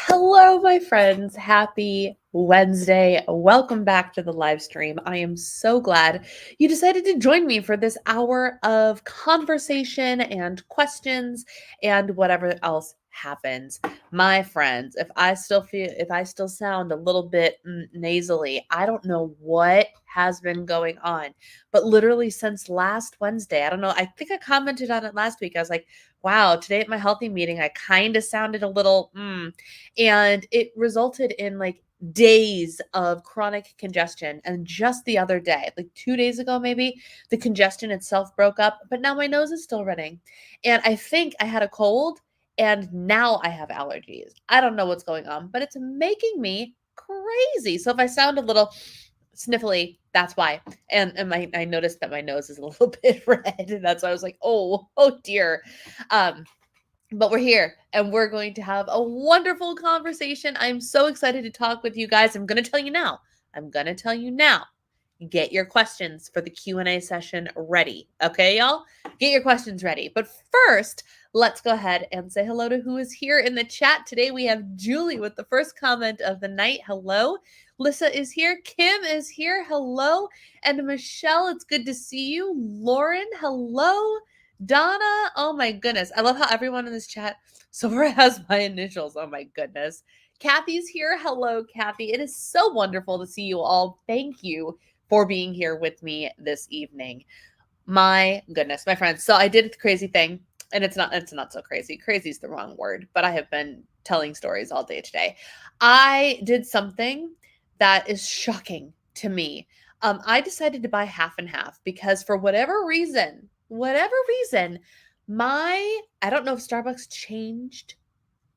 Hello, my friends. Happy Wednesday. Welcome back to the live stream. I am so glad you decided to join me for this hour of conversation and questions and whatever else happens. My friends, if I still sound a little bit nasally, I don't know what has been going on. But literally since last Wednesday, I don't know, I think I commented on it last week. I was like, wow, today at my healthy meeting, I kind of sounded a little, and it resulted in like days of chronic congestion. And just the other day, like 2 days ago, maybe the congestion itself broke up, but now my nose is still running. And I think I had a cold and now I have allergies. I don't know what's going on, but it's making me crazy. So if I sound a little sniffly, that's why. And I noticed that my nose is a little bit red, and that's why I was like, oh dear. But we're here and we're going to have a wonderful conversation. I'm so excited to talk with you guys. I'm going to tell you now. Get your questions for the Q&A session ready. Okay, y'all? Get your questions ready. But first, let's go ahead and say hello to who is here in the chat. Today we have Julie with the first comment of the night. Hello. Lissa is here. Kim is here. Hello. And Michelle, it's good to see you. Lauren, hello. Donna, oh my goodness. I love how everyone in this chat so far has my initials. Oh my goodness. Kathy's here. Hello, Kathy. It is so wonderful to see you all. Thank you for being here with me this evening. My goodness, my friends. So I did the crazy thing, and it's not so crazy. Crazy is the wrong word, but I have been telling stories all day today. I did something that is shocking to me. I decided to buy half and half because for whatever reason, I don't know if Starbucks changed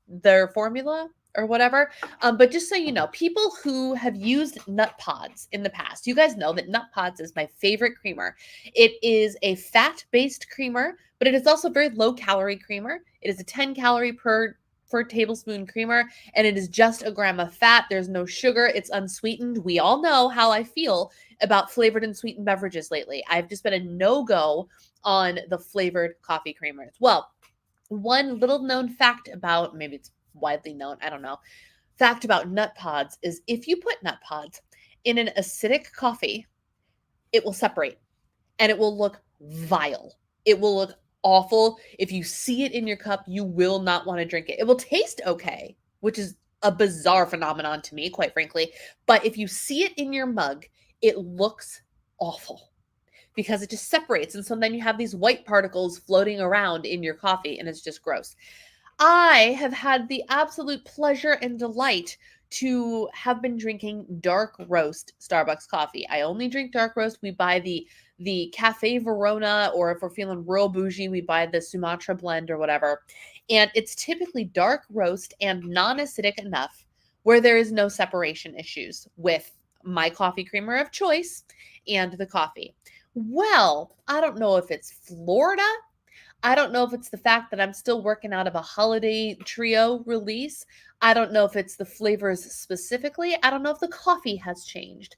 their formula or whatever. But just so you know, people who have used Nut Pods in the past, you guys know that Nut Pods is my favorite creamer. It is a fat-based creamer, but it is also a very low-calorie creamer. It is a 10 calorie per tablespoon creamer, and it is just a gram of fat. There's no sugar. It's unsweetened. We all know how I feel about flavored and sweetened beverages lately. I've just been a no-go on the flavored coffee creamers. Well, one little known fact about, maybe it's widely known, I don't know, fact about Nut Pods is if you put Nut Pods in an acidic coffee, it will separate and it will look vile. It will look awful. If you see it in your cup, you will not want to drink it. It will taste okay, which is a bizarre phenomenon to me, quite frankly. But if you see it in your mug, it looks awful because it just separates. And so then you have these white particles floating around in your coffee, and it's just gross. I have had the absolute pleasure and delight to have been drinking dark roast Starbucks coffee. I only drink dark roast. We buy the Cafe Verona, or if we're feeling real bougie, we buy the Sumatra blend or whatever. And it's typically dark roast and non-acidic enough where there is no separation issues with my coffee creamer of choice and the coffee. Well, I don't know if it's Florida. I don't know if it's the fact that I'm still working out of a holiday trio release. I don't know if it's the flavors specifically. I don't know if the coffee has changed.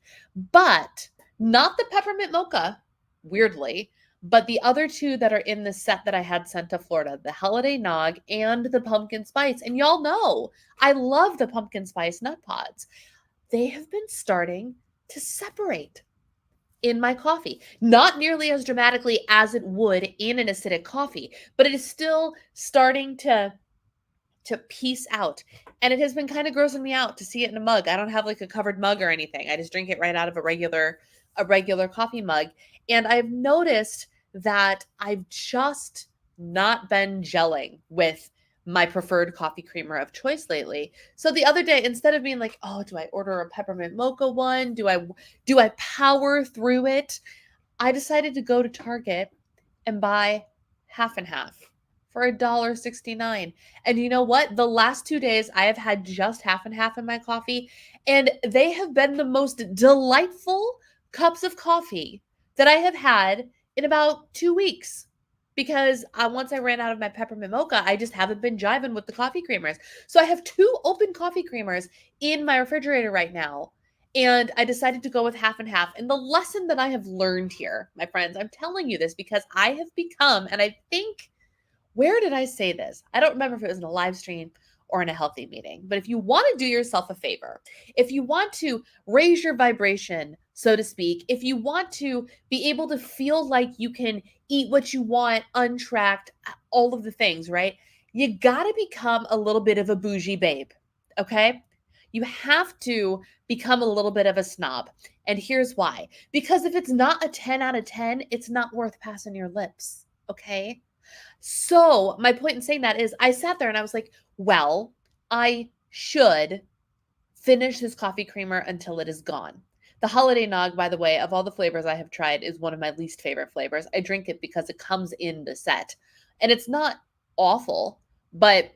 But not the peppermint mocha, weirdly, but the other two that are in the set that I had sent to Florida, the Holiday Nog and the Pumpkin Spice. And y'all know, I love the Pumpkin Spice Nut Pods. They have been starting to separate. in my coffee. Not nearly as dramatically as it would in an acidic coffee, but it is still starting to piece out. And it has been kind of grossing me out to see it in a mug. I don't have like a covered mug or anything. I just drink it right out of a regular coffee mug. And I've noticed that I've just not been gelling with my preferred coffee creamer of choice lately. So the other day, instead of being like, "Oh, do I order a peppermint mocha one? Do I power through it?" I decided to go to Target and buy half and half for $1.69. And you know what? The last 2 days I have had just half and half in my coffee, and they have been the most delightful cups of coffee that I have had in about 2 weeks. Because once I ran out of my peppermint mocha, I just haven't been jiving with the coffee creamers. So I have two open coffee creamers in my refrigerator right now, and I decided to go with half and half. And the lesson that I have learned here, my friends, I'm telling you this because I have become, and I think, where did I say this? I don't remember if it was in a live stream or in a healthy meeting. But if you want to do yourself a favor, if you want to raise your vibration, so to speak, if you want to be able to feel like you can eat what you want, untracked, all of the things, right? You got to become a little bit of a bougie babe, okay? You have to become a little bit of a snob. And here's why. Because if it's not a 10 out of 10, it's not worth passing your lips, okay? So, my point in saying that is I sat there and I was like, well, I should finish this coffee creamer until it is gone. The holiday nog, by the way, of all the flavors I have tried, is one of my least favorite flavors. I drink it because it comes in the set. And it's not awful, but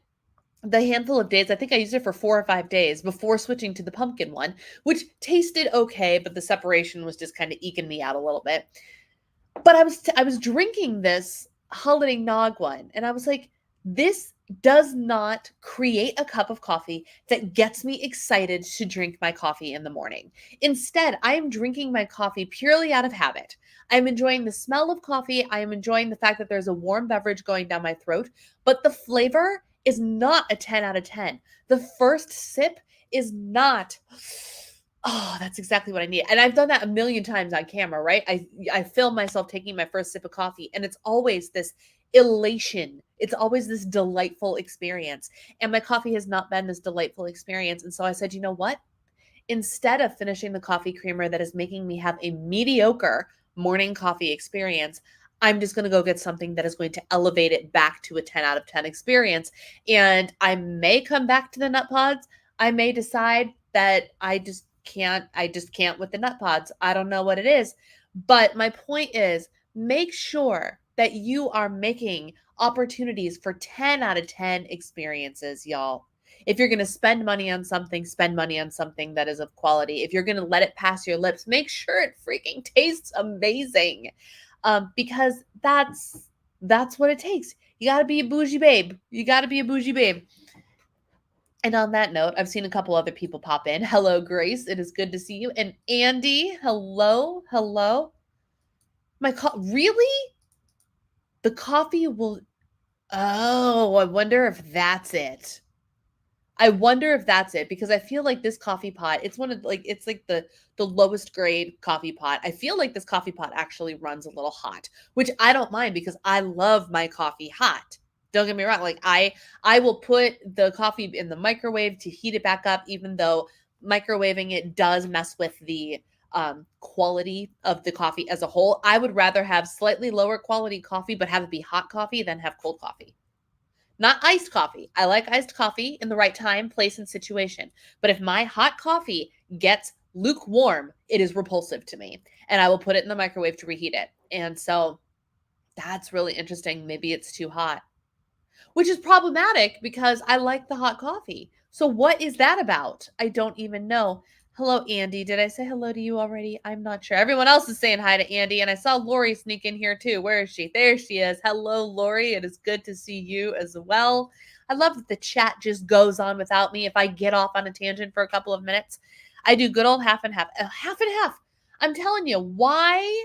the handful of days, I think I used it for 4 or 5 days before switching to the pumpkin one, which tasted okay, but the separation was just kind of eking me out a little bit. But I was drinking this holiday nog one, and I was like, this does not create a cup of coffee that gets me excited to drink my coffee in the morning. Instead, I am drinking my coffee purely out of habit. I'm enjoying the smell of coffee. I am enjoying the fact that there's a warm beverage going down my throat, but the flavor is not a 10 out of 10. The first sip is not, oh, that's exactly what I need. And I've done that a million times on camera, right? I film myself taking my first sip of coffee, and it's always this elation. It's always this delightful experience. And my coffee has not been this delightful experience. And so I said, you know what? Instead of finishing the coffee creamer that is making me have a mediocre morning coffee experience, I'm just going to go get something that is going to elevate it back to a 10 out of 10 experience. And I may come back to the nut pods. I may decide that I just can't with the nut pods. I don't know what it is. But my point is, make sure that you are making opportunities for 10 out of 10 experiences, y'all. If you're going to spend money on something, spend money on something that is of quality. If you're going to let it pass your lips, make sure it freaking tastes amazing. Because that's what it takes. You got to be a bougie babe. You got to be a bougie babe. And on that note, I've seen a couple other people pop in. Hello, Grace. It is good to see you. And Andy, hello, hello. Really? The coffee will. Oh, I wonder if that's it. I wonder if that's it, because I feel like this coffee pot, it's one of like it's like the lowest grade coffee pot. I feel like this coffee pot actually runs a little hot, which I don't mind because I love my coffee hot. Don't get me wrong, like I will put the coffee in the microwave to heat it back up, even though microwaving it does mess with the quality of the coffee as a whole. I would rather have slightly lower quality coffee but have it be hot coffee than have cold coffee. Not iced coffee. I like iced coffee in the right time, place, and situation. But if my hot coffee gets lukewarm, it is repulsive to me. And I will put it in the microwave to reheat it. And so that's really interesting. Maybe it's too hot, which is problematic because I like the hot coffee. So what is that about? I don't even know. Hello, Andy. Did I say hello to you already? I'm not sure. Everyone else is saying hi to Andy, and I saw Lori sneak in here too. Where is she? There she is. Hello, Lori. It is good to see you as well. I love that the chat just goes on without me. If I get off on a tangent for a couple of minutes, I do good old half and half. Half and half. I'm telling you, why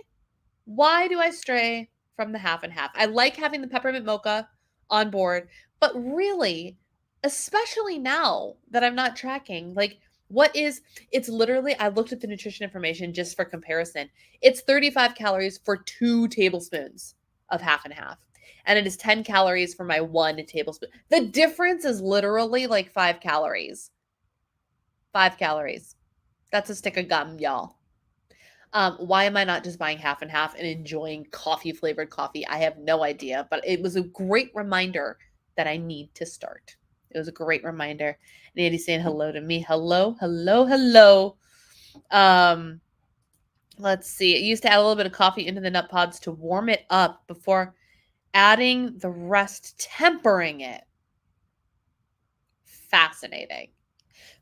do I stray from the half and half? I like having the peppermint mocha on board, but really, especially now that I'm not tracking, like It's literally, I looked at the nutrition information just for comparison. It's 35 calories for 2 tablespoons of half and half. And it is 10 calories for my 1 tablespoon. The difference is literally like 5 calories. 5 calories. That's a stick of gum, y'all. Why am I not just buying half and half and enjoying coffee flavored coffee? I have no idea, but it was a great reminder that I need to start. It was a great reminder. And Andy's saying hello to me. Hello, hello, hello. Let's see. I used to add a little bit of coffee into the nut pods to warm it up before adding the rest, tempering it. Fascinating.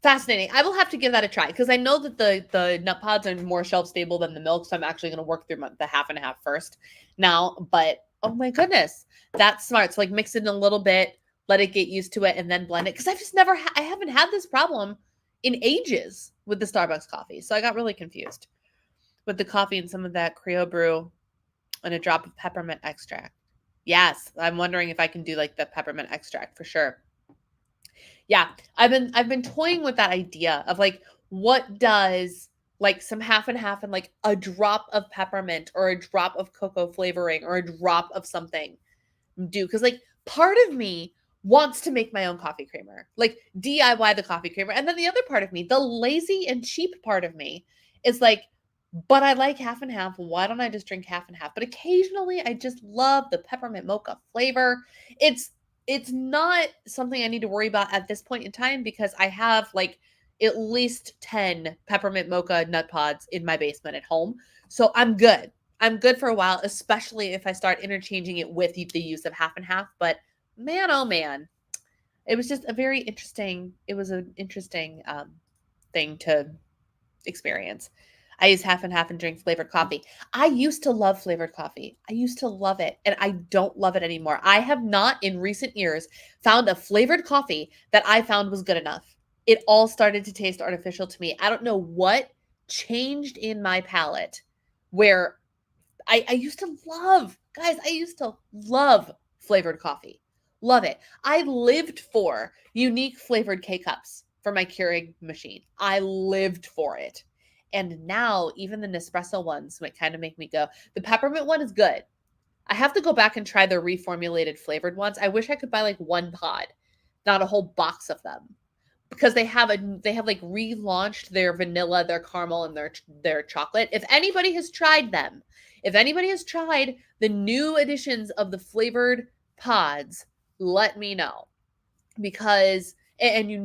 Fascinating. I will have to give that a try because I know that the nut pods are more shelf stable than the milk, so I'm actually going to work through the half and half first now. But oh my goodness, that's smart. So like mix it in a little bit, let it get used to it, and then blend it. Because I've just never, I haven't had this problem in ages with the Starbucks coffee, so I got really confused with the coffee and some of that Creo brew and a drop of peppermint extract. Yes, I'm wondering if I can do like the peppermint extract for sure. Yeah, I've been toying with that idea of like what does like some half and half and like a drop of peppermint or a drop of cocoa flavoring or a drop of something do, because like part of me wants to make my own coffee creamer, like DIY the coffee creamer, and then the other part of me, the lazy and cheap part of me, is like, but I like half and half, why don't I just drink half and half? But occasionally I just love the peppermint mocha flavor. It's not something I need to worry about at this point in time because I have like at least 10 peppermint mocha nut pods in my basement at home, so I'm good. I'm good for a while, especially if I start interchanging it with the use of half and half. But man, oh man, it was just a very interesting. It was an interesting thing to experience. I use half and half and drink flavored coffee. I used to love flavored coffee. I used to love it, and I don't love it anymore. I have not in recent years found a flavored coffee that I found was good enough. It all started to taste artificial to me. I don't know what changed in my palate where I used to love, guys, I used to love flavored coffee. Love it. I lived for unique flavored K cups for my Keurig machine. I lived for it. And now even the Nespresso ones might kind of make me go, the peppermint one is good. I have to go back and try the reformulated flavored ones. I wish I could buy like one pod, not a whole box of them, because they have like relaunched their vanilla, their caramel, and their chocolate. If anybody has tried them, if anybody has tried the new editions of the flavored pods, let me know, because and you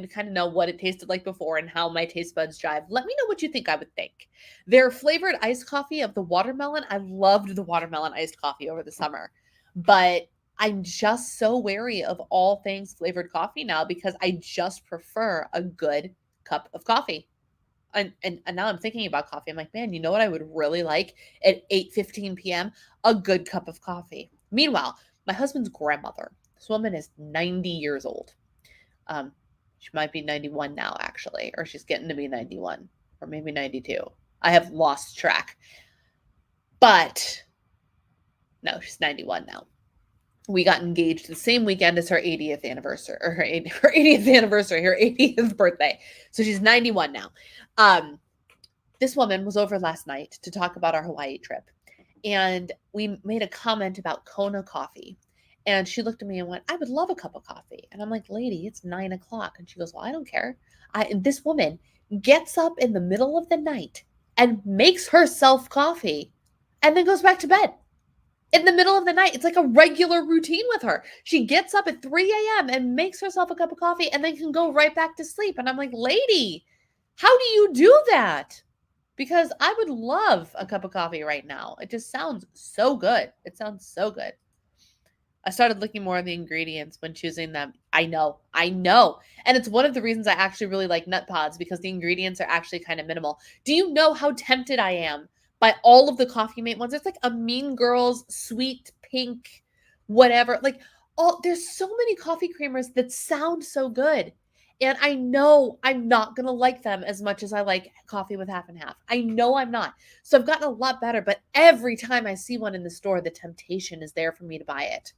kind of know what it tasted like before and how my taste buds jive. Let me know what you think I would think. Their flavored iced coffee of the watermelon, I loved the watermelon iced coffee over the summer, but I'm just so wary of all things flavored coffee now because I just prefer a good cup of coffee. And now I'm thinking about coffee. I'm like, man, you know what I would really like at 8:15 p.m.? A good cup of coffee. Meanwhile, my husband's grandmother, this woman is 90 years old. She might be 91 now, actually, or she's getting to be 91, or maybe 92. I have lost track. But no, she's 91 now. We got engaged the same weekend as her 80th anniversary, or her 80th anniversary, her 80th birthday. So she's 91 now. This woman was over last night to talk about our Hawaii trip. And we made a comment about Kona coffee. And she looked at me and went, I would love a cup of coffee. And I'm like, lady, it's 9:00. And she goes, well, I don't care. And this woman gets up in the middle of the night and makes herself coffee and then goes back to bed in the middle of the night. It's like a regular routine with her. She gets up at 3 a.m. and makes herself a cup of coffee and then can go right back to sleep. And I'm like, lady, how do you do that? Because I would love a cup of coffee right now. It just sounds so good. It sounds so good. I started looking more at the ingredients when choosing them. I know. And it's one of the reasons I actually really like nut pods, because the ingredients are actually kind of minimal. Do you know how tempted I am by all of the Coffee Mate ones? It's like a Mean Girls, sweet pink, whatever. Like, there's so many coffee creamers that sound so good. And I know I'm not going to like them as much as I like coffee with half and half. I know I'm not. So I've gotten a lot better, but every time I see one in the store, the temptation is there for me to buy it.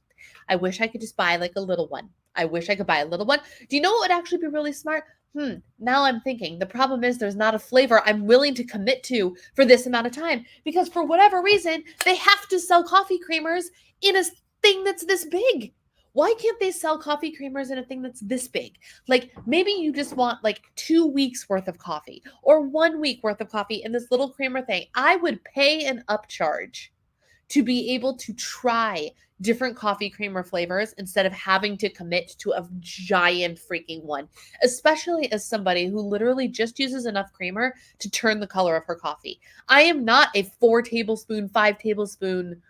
I wish I could just buy like a little one. I wish I could buy a little one. Do you know what would actually be really smart? Now I'm thinking the problem is there's not a flavor I'm willing to commit to for this amount of time because for whatever reason, they have to sell coffee creamers in a thing that's this big. Why can't they sell coffee creamers in a thing that's this big? Like maybe you just want like 2 weeks worth of coffee or 1 week worth of coffee in this little creamer thing. I would pay an upcharge to be able to try different coffee creamer flavors instead of having to commit to a giant freaking one, especially as somebody who literally just uses enough creamer to turn the color of her coffee. I am not a 4 tablespoon, 5 tablespoon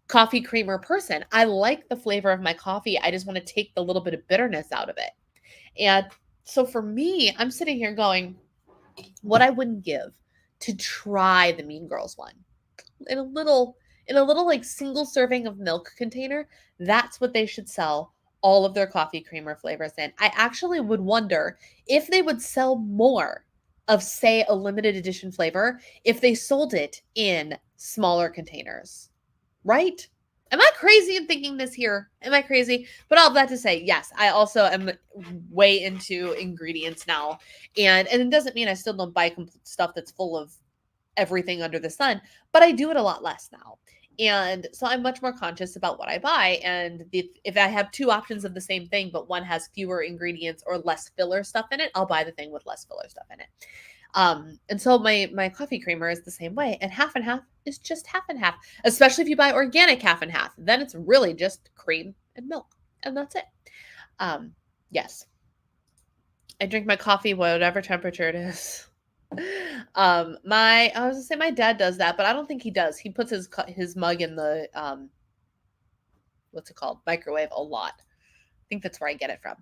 coffee creamer person. I like the flavor of my coffee. I just want to take the little bit of bitterness out of it. And so for me, I'm sitting here going, what I wouldn't give to try the Mean Girls one in a little like single serving of milk container. That's what they should sell all of their coffee creamer flavors in. I actually would wonder if they would sell more of, say, a limited edition flavor if they sold it in smaller containers, right? Am I crazy in thinking this here? Am I crazy? But all of that to say, yes, I also am way into ingredients now. And it doesn't mean I still don't buy stuff that's full of everything under the sun, but I do it a lot less now. And so I'm much more conscious about what I buy. And if I have two options of the same thing, but one has fewer ingredients or less filler stuff in it, I'll buy the thing with less filler stuff in it. And so my coffee creamer is the same way. And half is just half and half, especially if you buy organic half and half. Then it's really just cream and milk, and that's it. Yes, I drink my coffee whatever temperature it is. I was gonna say my dad does that, but I don't think he does. He puts his mug in the what's it called, microwave a lot. I think that's where I get it from.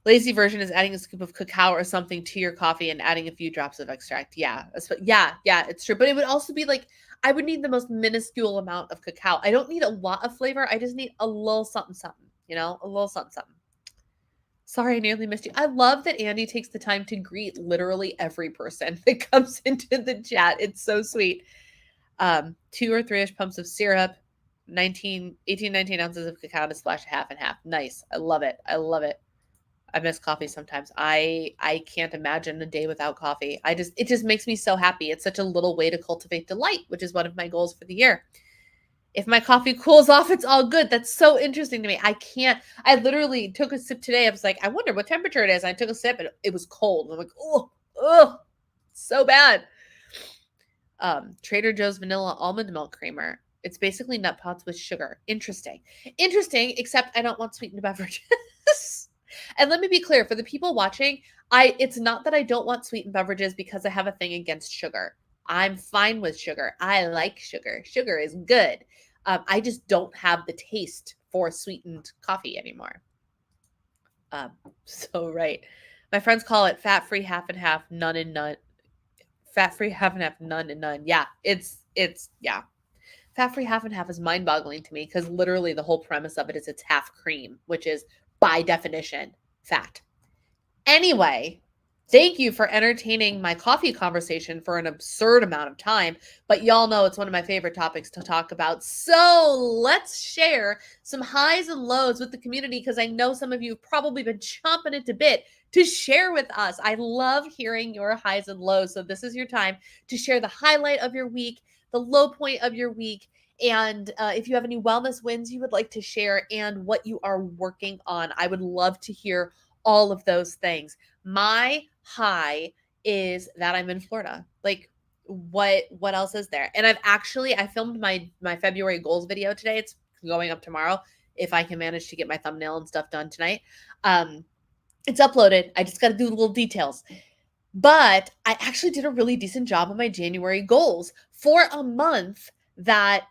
Lazy version is adding a scoop of cacao or something to your coffee and adding a few drops of extract. Yeah, yeah, it's true. But it would also be like I would need the most minuscule amount of cacao. I don't need a lot of flavor. I just need a little something, something. You know, a little something, something. Sorry, I nearly missed you. I love that Andy takes the time to greet literally every person that comes into the chat. It's so sweet. 2 or 3-ish pumps of syrup, 19 ounces of cacao to splash half and half. Nice. I love it. I love it. I miss coffee sometimes. I can't imagine a day without coffee. It just makes me so happy. It's such a little way to cultivate delight, which is one of my goals for the year. If my coffee cools off, it's all good. That's so interesting to me. I literally took a sip today. I was like, I wonder what temperature it is. I took a sip and it was cold. I'm like, oh, so bad. Trader Joe's vanilla almond milk creamer. It's basically nut pots with sugar. Interesting, except I don't want sweetened beverages. And let me be clear for the people watching, it's not that I don't want sweetened beverages because I have a thing against sugar. I'm fine with sugar. I like sugar. Sugar is good. I just don't have the taste for sweetened coffee anymore. So right. My friends call it fat-free half and half, none and none. Fat-free half and half, none and none. Yeah, yeah. Fat-free half and half is mind-boggling to me because literally the whole premise of it is it's half cream, which is by definition fat. Anyway, thank you for entertaining my coffee conversation for an absurd amount of time, but y'all know it's one of my favorite topics to talk about. So let's share some highs and lows with the community because I know some of you have probably been chomping at the bit to share with us. I love hearing your highs and lows. So this is your time to share the highlight of your week, the low point of your week, and if you have any wellness wins you would like to share and what you are working on. I would love to hear all of those things. My high is that I'm in Florida. Like what else is there? And I filmed my February goals video today. It's going up tomorrow if I can manage to get my thumbnail and stuff done tonight. It's uploaded. I just got to do the little details. But I actually did a really decent job on my January goals for a month that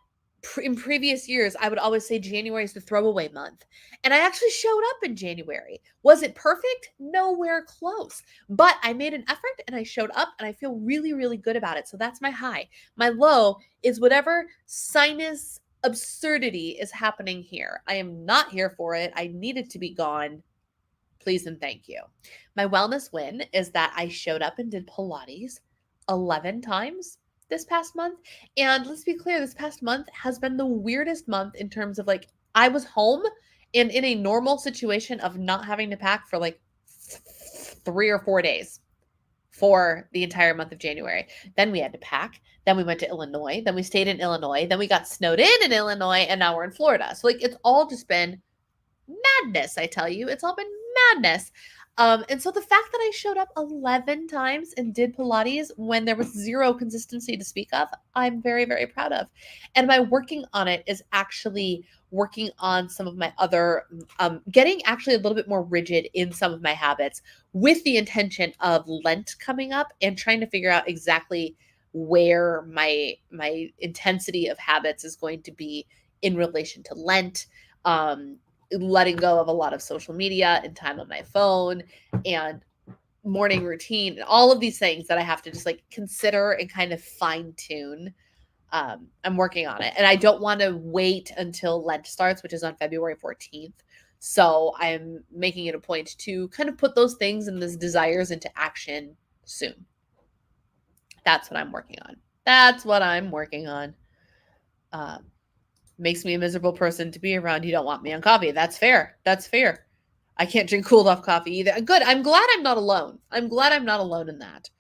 in previous years, I would always say January is the throwaway month. And I actually showed up in January. Was it perfect? Nowhere close. But I made an effort and I showed up and I feel really, really good about it. So that's my high. My low is whatever sinus absurdity is happening here. I am not here for it. I need it to be gone. Please and thank you. My wellness win is that I showed up and did Pilates 11 times this past month. And let's be clear, this past month has been the weirdest month in terms of like, I was home and in a normal situation of not having to pack for like 3 or 4 days for the entire month of January. Then we had to pack. Then we went to Illinois. Then we stayed in Illinois. Then we got snowed in Illinois, and now we're in Florida. So like it's all just been madness, I tell you. It's all been madness. And so the fact that I showed up 11 times and did Pilates when there was zero consistency to speak of, I'm very, very proud of. And my working on it is actually working on some of my other, getting actually a little bit more rigid in some of my habits with the intention of Lent coming up and trying to figure out exactly where my intensity of habits is going to be in relation to Lent. Letting go of a lot of social media and time on my phone and morning routine and all of these things that I have to just like consider and kind of fine tune. I'm working on it, and I don't want to wait until Lent starts, which is on February 14th. So I'm making it a point to kind of put those things and those desires into action soon. That's what I'm working on. Makes me a miserable person to be around. You don't want me on coffee. That's fair. I can't drink cooled off coffee either. Good. I'm glad I'm not alone. I'm glad I'm not alone in that.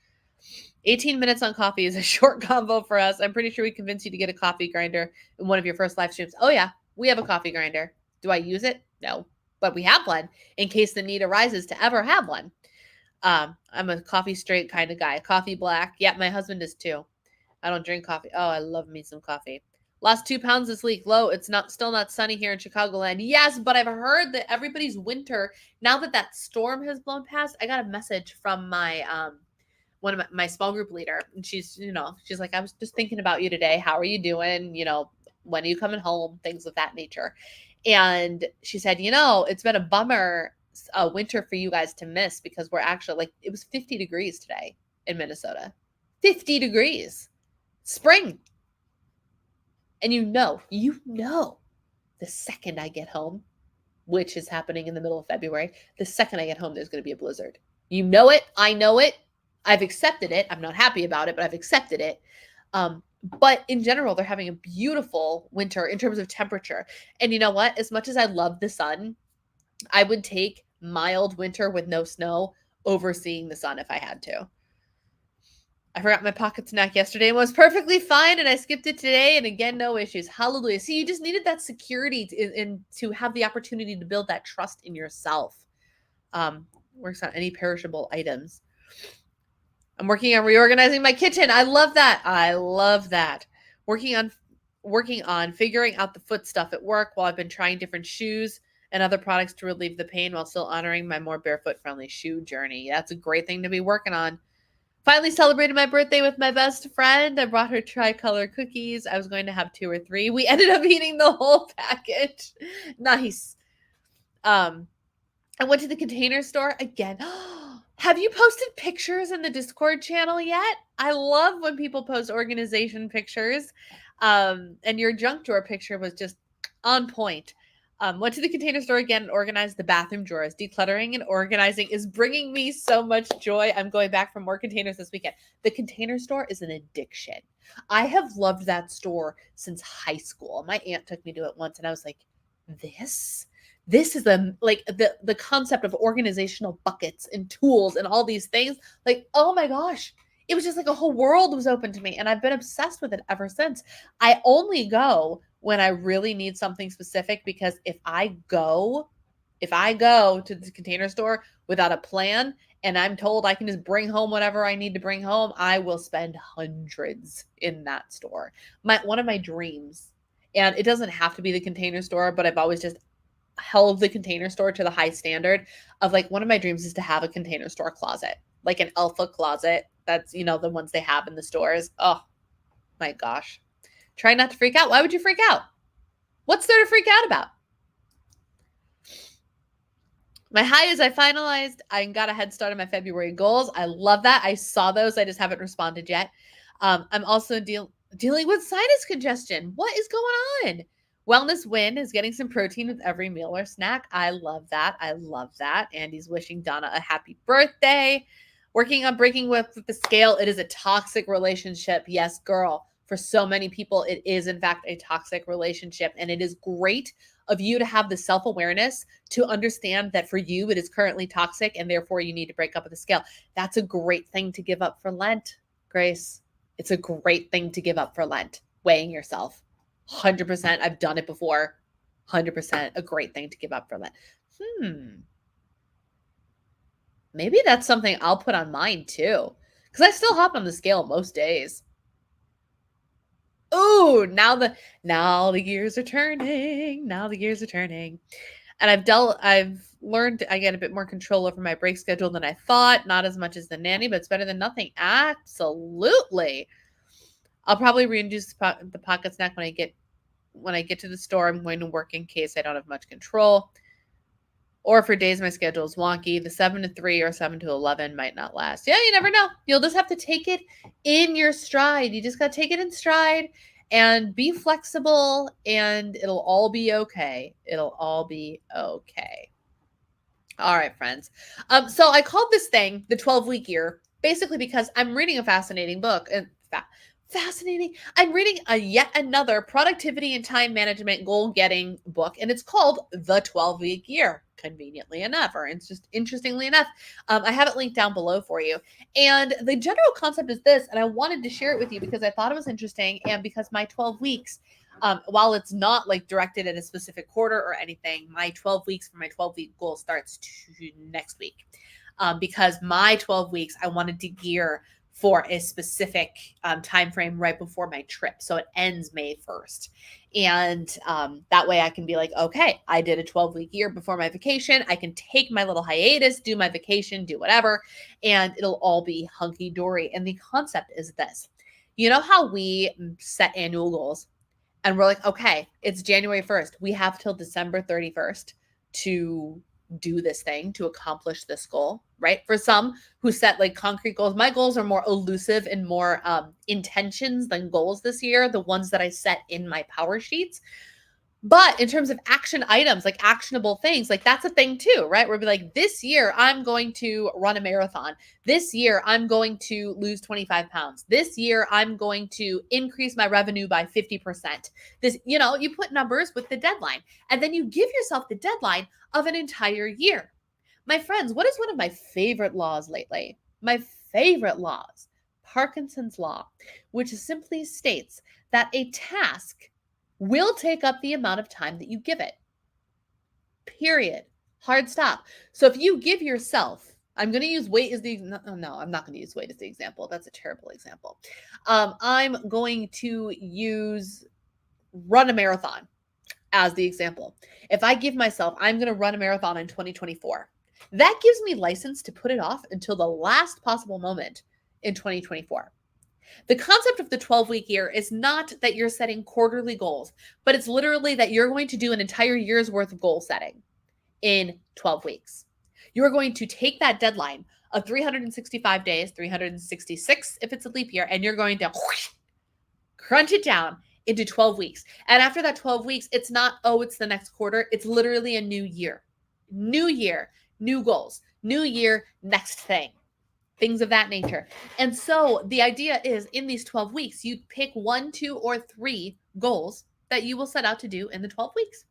18 minutes on coffee is a short combo for us. I'm pretty sure we convinced you to get a coffee grinder in one of your first live streams. Oh yeah, we have a coffee grinder. Do I use it? No, but we have one in case the need arises to ever have one. I'm a coffee straight kind of guy. Coffee black. Yeah, my husband is too. I don't drink coffee. Oh, I love me some coffee. Lost 2 pounds this week. Low. It's still not sunny here in Chicagoland. Yes, but I've heard that everybody's winter, now that storm has blown past, I got a message from my one of my small group leader. And she's like, I was just thinking about you today. How are you doing? When are you coming home? Things of that nature. And she said, it's been a bummer winter for you guys to miss because we're actually it was 50 degrees today in Minnesota. 50 degrees. Spring. And the second I get home, which is happening in the middle of February, the second I get home, there's going to be a blizzard. You know it. I know it. I've accepted it. I'm not happy about it, but I've accepted it. But in general, they're having a beautiful winter in terms of temperature. And you know what? As much as I love the sun, I would take mild winter with no snow over seeing the sun if I had to. I forgot my pocket snack yesterday and was perfectly fine, and I skipped it today, and again, no issues. Hallelujah. See, you just needed that security to have the opportunity to build that trust in yourself. Works on any perishable items. I'm working on reorganizing my kitchen. I love that. Working on figuring out the foot stuff at work while I've been trying different shoes and other products to relieve the pain while still honoring my more barefoot-friendly shoe journey. That's a great thing to be working on. Finally celebrated my birthday with my best friend. I brought her tricolor cookies. I was going to have 2 or 3. We ended up eating the whole package. Nice. I went to the Container Store again. Have you posted pictures in the Discord channel yet? I love when people post organization pictures. And your junk drawer picture was just on point. Went to the Container Store again and organized the bathroom drawers. Decluttering and organizing is bringing me so much joy. I'm going back for more containers this weekend. The Container Store is an addiction. I have loved that store since high school. My aunt took me to it once and I was like, this is the concept of organizational buckets and tools and all these things. Like, oh my gosh. It was just like a whole world was open to me, and I've been obsessed with it ever since. I only go when I really need something specific, because if I go to the Container Store without a plan and I'm told I can just bring home whatever I need to bring home, I will spend hundreds in that store. One of my dreams, and it doesn't have to be the Container Store, but I've always just held the Container Store to the high standard of one of my dreams is to have a Container Store closet, like an alpha closet. That's, the ones they have in the stores. Oh my gosh. Try not to freak out. Why would you freak out? What's there to freak out about? My high is I got a head start on my February goals. I love that. I saw those. I just haven't responded yet. I'm also dealing with sinus congestion. What is going on? Wellness win is getting some protein with every meal or snack. I love that. Andy's wishing Donna a happy birthday. Working on breaking with the scale. It is a toxic relationship. Yes, girl. For so many people, it is in fact a toxic relationship, and it is great of you to have the self-awareness to understand that for you, it is currently toxic and therefore you need to break up with the scale. That's a great thing to give up for Lent, Grace. It's a great thing to give up for Lent, weighing yourself. 100%. I've done it before. 100% a great thing to give up for Lent. Maybe that's something I'll put on mine too. Because I still hop on the scale most days. Ooh, now the gears are turning. Now the gears are turning. And I've learned I get a bit more control over my break schedule than I thought. Not as much as the nanny, but it's better than nothing. Absolutely. I'll probably reintroduce the pocket snack when I get to the store. I'm going to work in case I don't have much control. Or for days my schedule is wonky, the 7 to 3 or 7 to 11 might not last. Yeah, you never know. You'll just have to take it in your stride. You just got to take it in stride and be flexible, and it'll all be okay. It'll all be okay. All right, friends. So I called this thing the 12-week year, basically because I'm reading a fascinating book. And fascinating. I'm reading yet another productivity and time management goal-getting book, and it's called The 12-Week Year, conveniently enough, or it's just interestingly enough. I have it linked down below for you. And the general concept is this, and I wanted to share it with you because I thought it was interesting, and because my 12 weeks, while it's not like directed at a specific quarter or anything, my 12 weeks for my 12-week goal starts next week. Because my 12 weeks, I wanted to gear for a specific time frame right before my trip. So it ends May 1st. And that way I can be like, okay, I did a 12-week year before my vacation. I can take my little hiatus, do my vacation, do whatever, and it'll all be hunky-dory. And the concept is this. You know how we set annual goals and we're like, okay, it's January 1st. We have till December 31st to do this thing, to accomplish this goal, right? For some who set like concrete goals, my goals are more elusive and more intentions than goals this year, the ones that I set in my power sheets. But in terms of action items, like actionable things, like that's a thing too, right? We'll be like, this year I'm going to run a marathon. This year I'm going to lose 25 pounds. This year I'm going to increase my revenue by 50%. This, you put numbers with the deadline, and then you give yourself the deadline of an entire year. My friends, what is one of my favorite laws lately? My favorite laws, Parkinson's law, which simply states that a task will take up the amount of time that you give it. Period. Hard stop. So if you give yourself, I'm going to use weight as no, I'm not going to use weight as the example. That's a terrible example. I'm going to use run a marathon as the example. If I give myself, I'm going to run a marathon in 2024, that gives me license to put it off until the last possible moment in 2024. The concept of the 12-week year is not that you're setting quarterly goals, but it's literally that you're going to do an entire year's worth of goal setting in 12 weeks. You're going to take that deadline of 365 days, 366 if it's a leap year, and you're going to crunch it down into 12 weeks. And after that 12 weeks, it's not, it's the next quarter. It's literally a new year. New year, new goals. New year, next thing. Things of that nature. And so the idea is in these 12 weeks, you pick 1, 2, or 3 goals that you will set out to do in the 12 weeks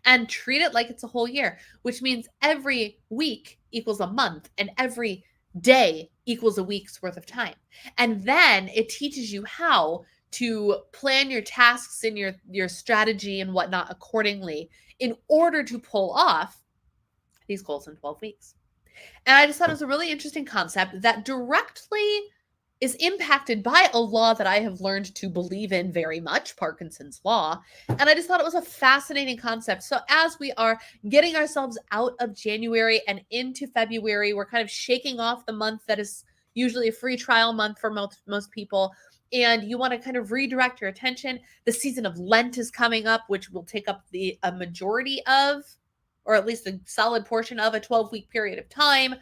and treat it like it's a whole year, which means every week equals a month and every day equals a week's worth of time. And then it teaches you how to plan your tasks and your strategy and whatnot accordingly in order to pull off these goals in 12 weeks. And I just thought it was a really interesting concept that directly is impacted by a law that I have learned to believe in very much, Parkinson's law. And I just thought it was a fascinating concept. So as we are getting ourselves out of January and into February, we're kind of shaking off the month that is usually a free trial month for most people. And you want to kind of redirect your attention. The season of Lent is coming up, which will take up a majority of, or at least a solid portion of, a 12-week period of time.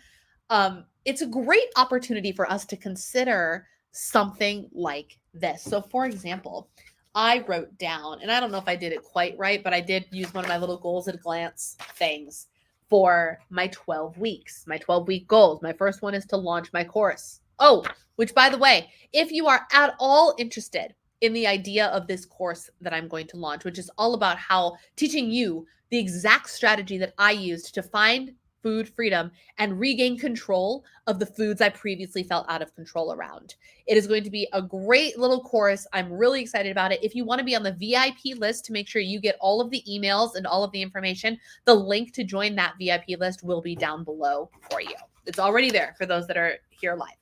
It's a great opportunity for us to consider something like this. So for example, I wrote down, and I don't know if I did it quite right, but I did use one of my little goals at a glance things for my 12 weeks, my 12-week goals. My first one is to launch my course. Oh, which by the way, if you are at all interested in the idea of this course that I'm going to launch, which is all about how teaching you the exact strategy that I used to find food freedom and regain control of the foods I previously felt out of control around. It is going to be a great little course. I'm really excited about it. If you want to be on the VIP list to make sure you get all of the emails and all of the information, the link to join that VIP list will be down below for you. It's already there for those that are here live.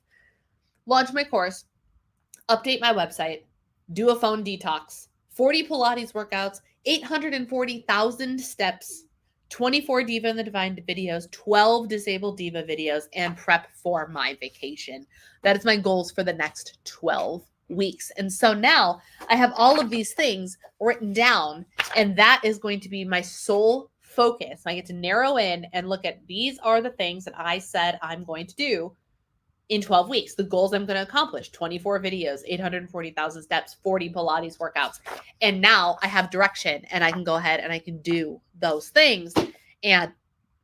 Launch my course, update my website, do a phone detox, 40 Pilates workouts, 840,000 steps, 24 Diva and the Divine videos, 12 Disabled Diva videos, and prep for my vacation. That is my goals for the next 12 weeks. And so now I have all of these things written down, and that is going to be my sole focus. I get to narrow in and look at these are the things that I said I'm going to do in 12 weeks, the goals I'm going to accomplish: 24 videos, 840,000 steps, 40 Pilates workouts. And now I have direction and I can go ahead and I can do those things. And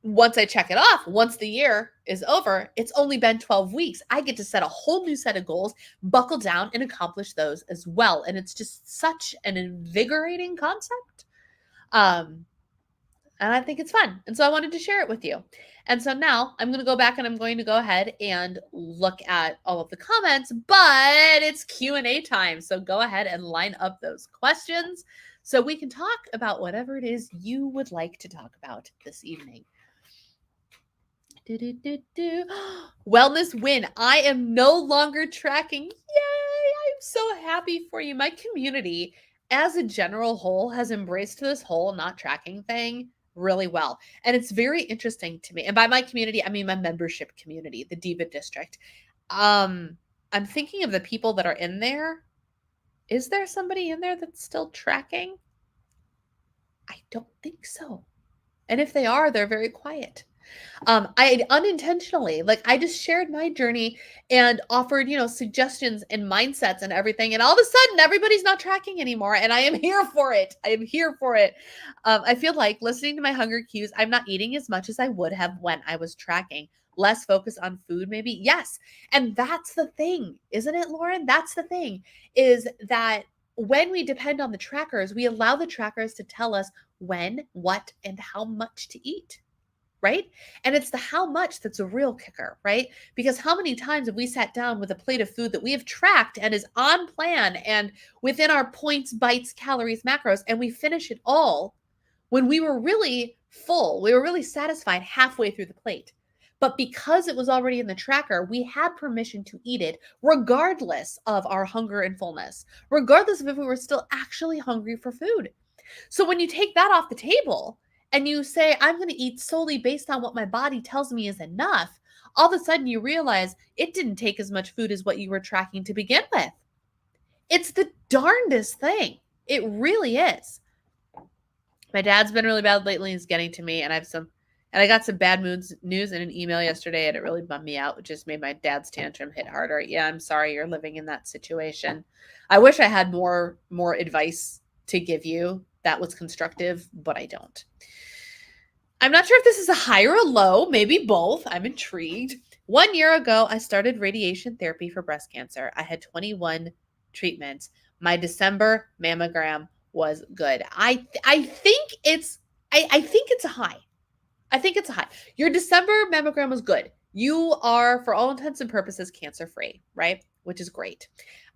once I check it off, once the year is over, it's only been 12 weeks. I get to set a whole new set of goals, buckle down and accomplish those as well. And it's just such an invigorating concept. And I think it's fun. And so I wanted to share it with you. And so now I'm going to go back and I'm going to go ahead and look at all of the comments, but it's Q&A time. So go ahead and line up those questions so we can talk about whatever it is you would like to talk about this evening. Wellness win. I am no longer tracking. Yay! I'm so happy for you. My community as a general whole has embraced this whole not tracking thing really well. And it's very interesting to me. And by my community, I mean my membership community, the Diva District. I'm thinking of the people that are in there. Is there somebody in there that's still tracking? I don't think so. And if they are, they're very quiet. I unintentionally, I just shared my journey and offered, suggestions and mindsets and everything. And all of a sudden, everybody's not tracking anymore. And I am here for it. I am here for it. I feel like listening to my hunger cues, I'm not eating as much as I would have when I was tracking. Less focus on food, maybe. Yes. And that's the thing, isn't it, Lauren? That's the thing, is that when we depend on the trackers, we allow the trackers to tell us when, what, and how much to eat. Right? And it's the how much that's a real kicker, right? Because how many times have we sat down with a plate of food that we have tracked and is on plan and within our points, bites, calories, macros, and we finish it all when we were really full, we were really satisfied halfway through the plate. But because it was already in the tracker, we had permission to eat it regardless of our hunger and fullness, regardless of if we were still actually hungry for food. So when you take that off the table, and you say, I'm going to eat solely based on what my body tells me is enough, all of a sudden you realize it didn't take as much food as what you were tracking to begin with. It's the darndest thing. It really is. My dad's been really bad lately. He's getting to me, and I got some bad news in an email yesterday, and it really bummed me out. It just made my dad's tantrum hit harder. Yeah, I'm sorry you're living in that situation. I wish I had more advice to give you that was constructive, but I don't. I'm not sure if this is a high or a low, maybe both. I'm intrigued. 1 year ago, I started radiation therapy for breast cancer. I had 21 treatments. My December mammogram was good. I think it's a high. I think it's a high. Your December mammogram was good. You are, for all intents and purposes, cancer-free, right? Which is great.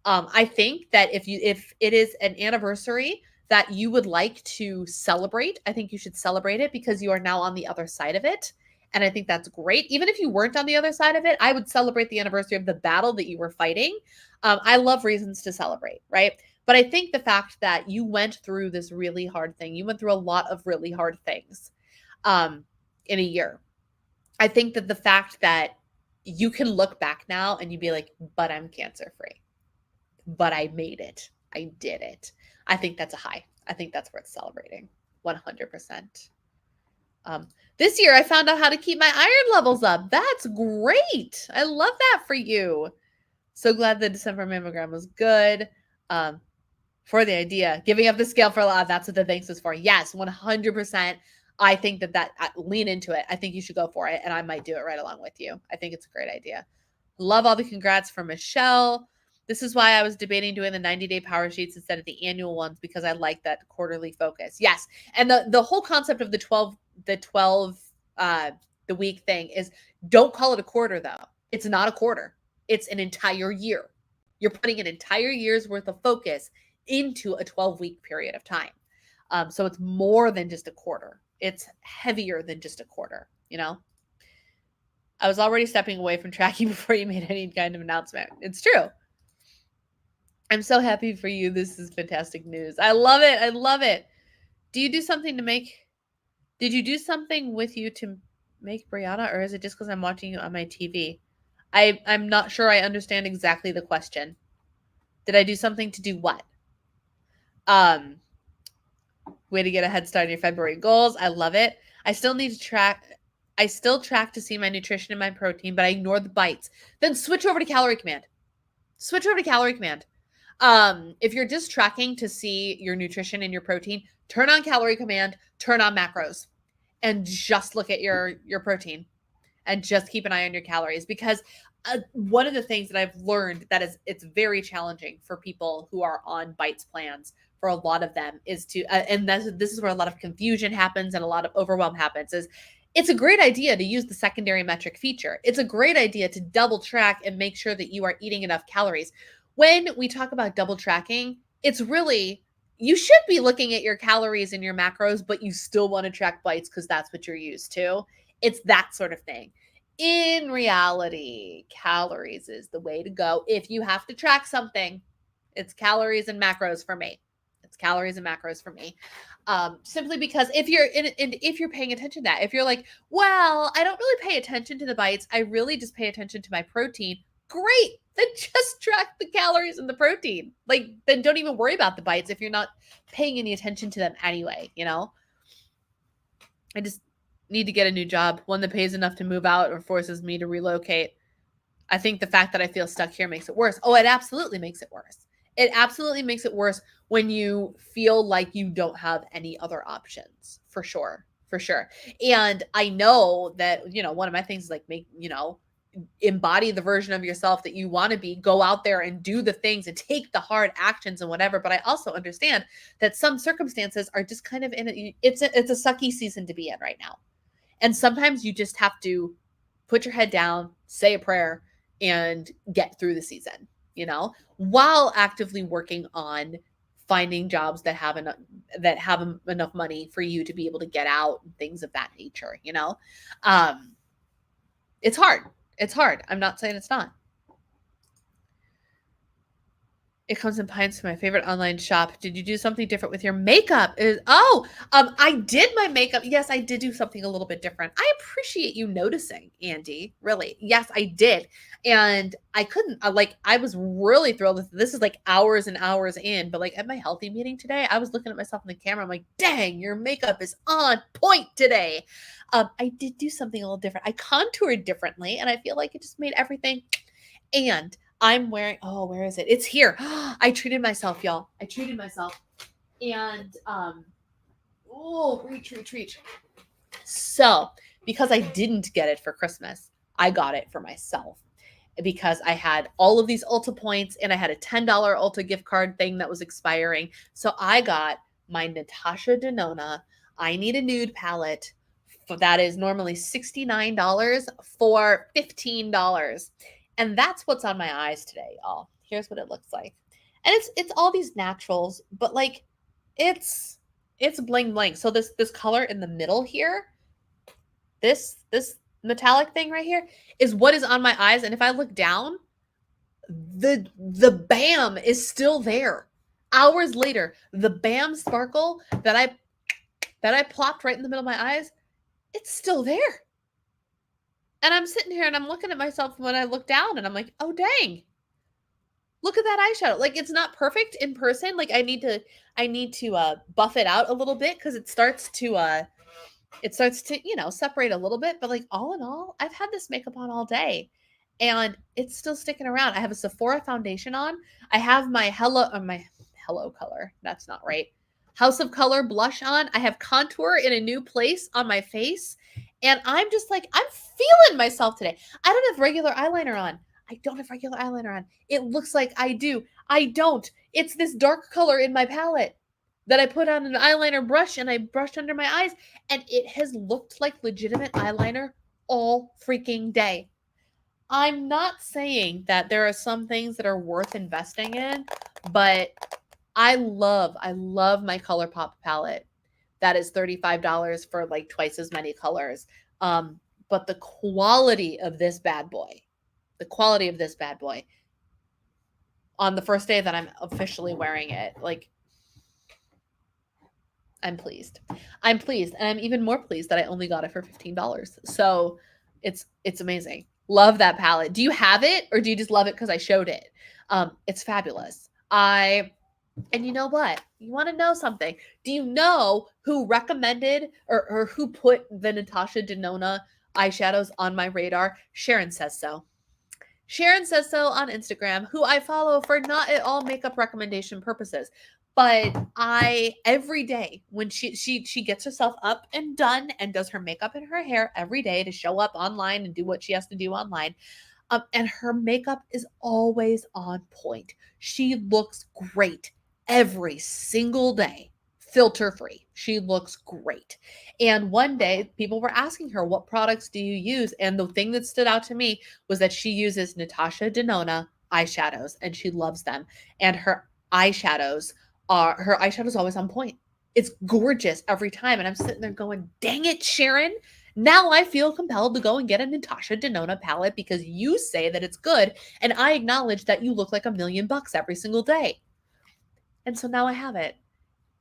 I think that if it is an anniversary that you would like to celebrate, I think you should celebrate it because you are now on the other side of it. And I think that's great. Even if you weren't on the other side of it, I would celebrate the anniversary of the battle that you were fighting. I love reasons to celebrate, right? But I think the fact that you went through this really hard thing, you went through a lot of really hard things in a year. I think that the fact that you can look back now and you'd be like, but I'm cancer-free. But I made it. I did it. I think that's a high. I think that's worth celebrating. 100%. This year, I found out how to keep my iron levels up. That's great. I love that for you. So glad the December mammogram was good. For the idea, giving up the scale for a lot, that's what the thanks is for. Yes, 100%. I think that lean into it. I think you should go for it, and I might do it right along with you. I think it's a great idea. Love all the congrats from Michelle. This is why I was debating doing the 90-day power sheets instead of the annual ones, because I like that quarterly focus. Yes. And the whole concept of the 12 the week thing is, don't call it a quarter though. It's not a quarter. It's an entire year. You're putting an entire year's worth of focus into a 12-week period of time. So it's more than just a quarter. It's heavier than just a quarter, you know? I was already stepping away from tracking before you made any kind of announcement. It's true. I'm so happy for you. This is fantastic news. I love it. I love it. Did you do something with you to make Brianna, or is it just because I'm watching you on my TV? I'm not sure I understand exactly the question. Did I do something to do what? Way to get a head start on your February goals. I love it. I still track to see my nutrition and my protein, but I ignore the bites. Then switch over to Calorie Command. If you're just tracking to see your nutrition and your protein, turn on Calorie Command, turn on macros, and just look at your protein and just keep an eye on your calories. Because one of the things that I've learned that it's very challenging for people who are on bites plans, for a lot of them, is to, and this is where a lot of confusion happens and a lot of overwhelm happens, is it's a great idea to use the secondary metric feature. It's a great idea to double track and make sure that you are eating enough calories. When we talk about double tracking, it's really, you should be looking at your calories and your macros, but you still want to track bites because that's what you're used to. It's that sort of thing. In reality, calories is the way to go. If you have to track something, it's calories and macros for me. Simply because if you're paying attention to that, if you're like, well, I don't really pay attention to the bites, I really just pay attention to my protein. Great. Then just track the calories and the protein. Like, then don't even worry about the bites if you're not paying any attention to them anyway, you know? I just need to get a new job, one that pays enough to move out or forces me to relocate. I think the fact that I feel stuck here makes it worse. Oh, it absolutely makes it worse. It absolutely makes it worse when you feel like you don't have any other options, for sure. And I know that, one of my things is like, embody the version of yourself that you want to be, go out there and do the things and take the hard actions and whatever. But I also understand that some circumstances are just kind of it's a sucky season to be in right now. And sometimes you just have to put your head down, say a prayer, and get through the season, while actively working on finding jobs that have enough money for you to be able to get out and things of that nature, It's hard. I'm not saying it's not. It comes in pints to my favorite online shop. Did you do something different with your makeup? I did my makeup. Yes, I did do something a little bit different. I appreciate you noticing, Andy. Really. Yes, I did. And I couldn't, I was really thrilled with this. Is like hours and hours in, but like at my healthy meeting today, I was looking at myself in the camera. I'm like, dang, your makeup is on point today. I did do something a little different. I contoured differently, and I feel like it just made everything. And I'm wearing, where is it? It's here. I treated myself, y'all. And, reach. So, because I didn't get it for Christmas, I got it for myself because I had all of these Ulta points and I had a $10 Ulta gift card thing that was expiring. So I got my Natasha Denona I Need a Nude palette. That is normally $69 for $15. And that's what's on my eyes today, y'all. Here's what it looks like. And it's all these naturals, but like it's bling bling. So this color in the middle here, this metallic thing right here is what is on my eyes. And if I look down, the bam is still there. Hours later, the bam sparkle that I plopped right in the middle of my eyes, it's still there. And I'm sitting here and I'm looking at myself when I look down and I'm like, oh, dang. Look at that eyeshadow. Like, it's not perfect in person. Like, I need to buff it out a little bit because it starts to separate a little bit. But like, all in all, I've had this makeup on all day and it's still sticking around. I have a Sephora foundation on. I have my Hello color. That's not right. House of Color blush on. I have contour in a new place on my face. And I'm just like, I'm feeling myself today. I don't have regular eyeliner on. I don't have regular eyeliner on. It looks like I do. I don't. It's this dark color in my palette that I put on an eyeliner brush and I brushed under my eyes, and it has looked like legitimate eyeliner all freaking day. I'm not saying that there are some things that are worth investing in, but I love my ColourPop palette. That is $35 for like twice as many colors. But the quality of this bad boy, on the first day that I'm officially wearing it, like, I'm pleased. I'm pleased, and I'm even more pleased that I only got it for $15. So it's amazing. Love that palette. Do you have it, or do you just love it because I showed it? It's fabulous. And you know what? You want to know something? Do you know who recommended or who put the Natasha Denona eyeshadows on my radar? Sharon Says So. Sharon Says So on Instagram, who I follow for not at all makeup recommendation purposes. But every day when she gets herself up and done and does her makeup and her hair every day to show up online and do what she has to do online. And her makeup is always on point. She looks great every single day, filter free. She looks great. And one day, people were asking her, "What products do you use?" And the thing that stood out to me was that she uses Natasha Denona eyeshadows, and she loves them. And her eyeshadows always on point. It's gorgeous every time. And I'm sitting there going, "Dang it, Sharon. Now I feel compelled to go and get a Natasha Denona palette because you say that it's good, and I acknowledge that you look like $1,000,000 every single day." And so now I have it,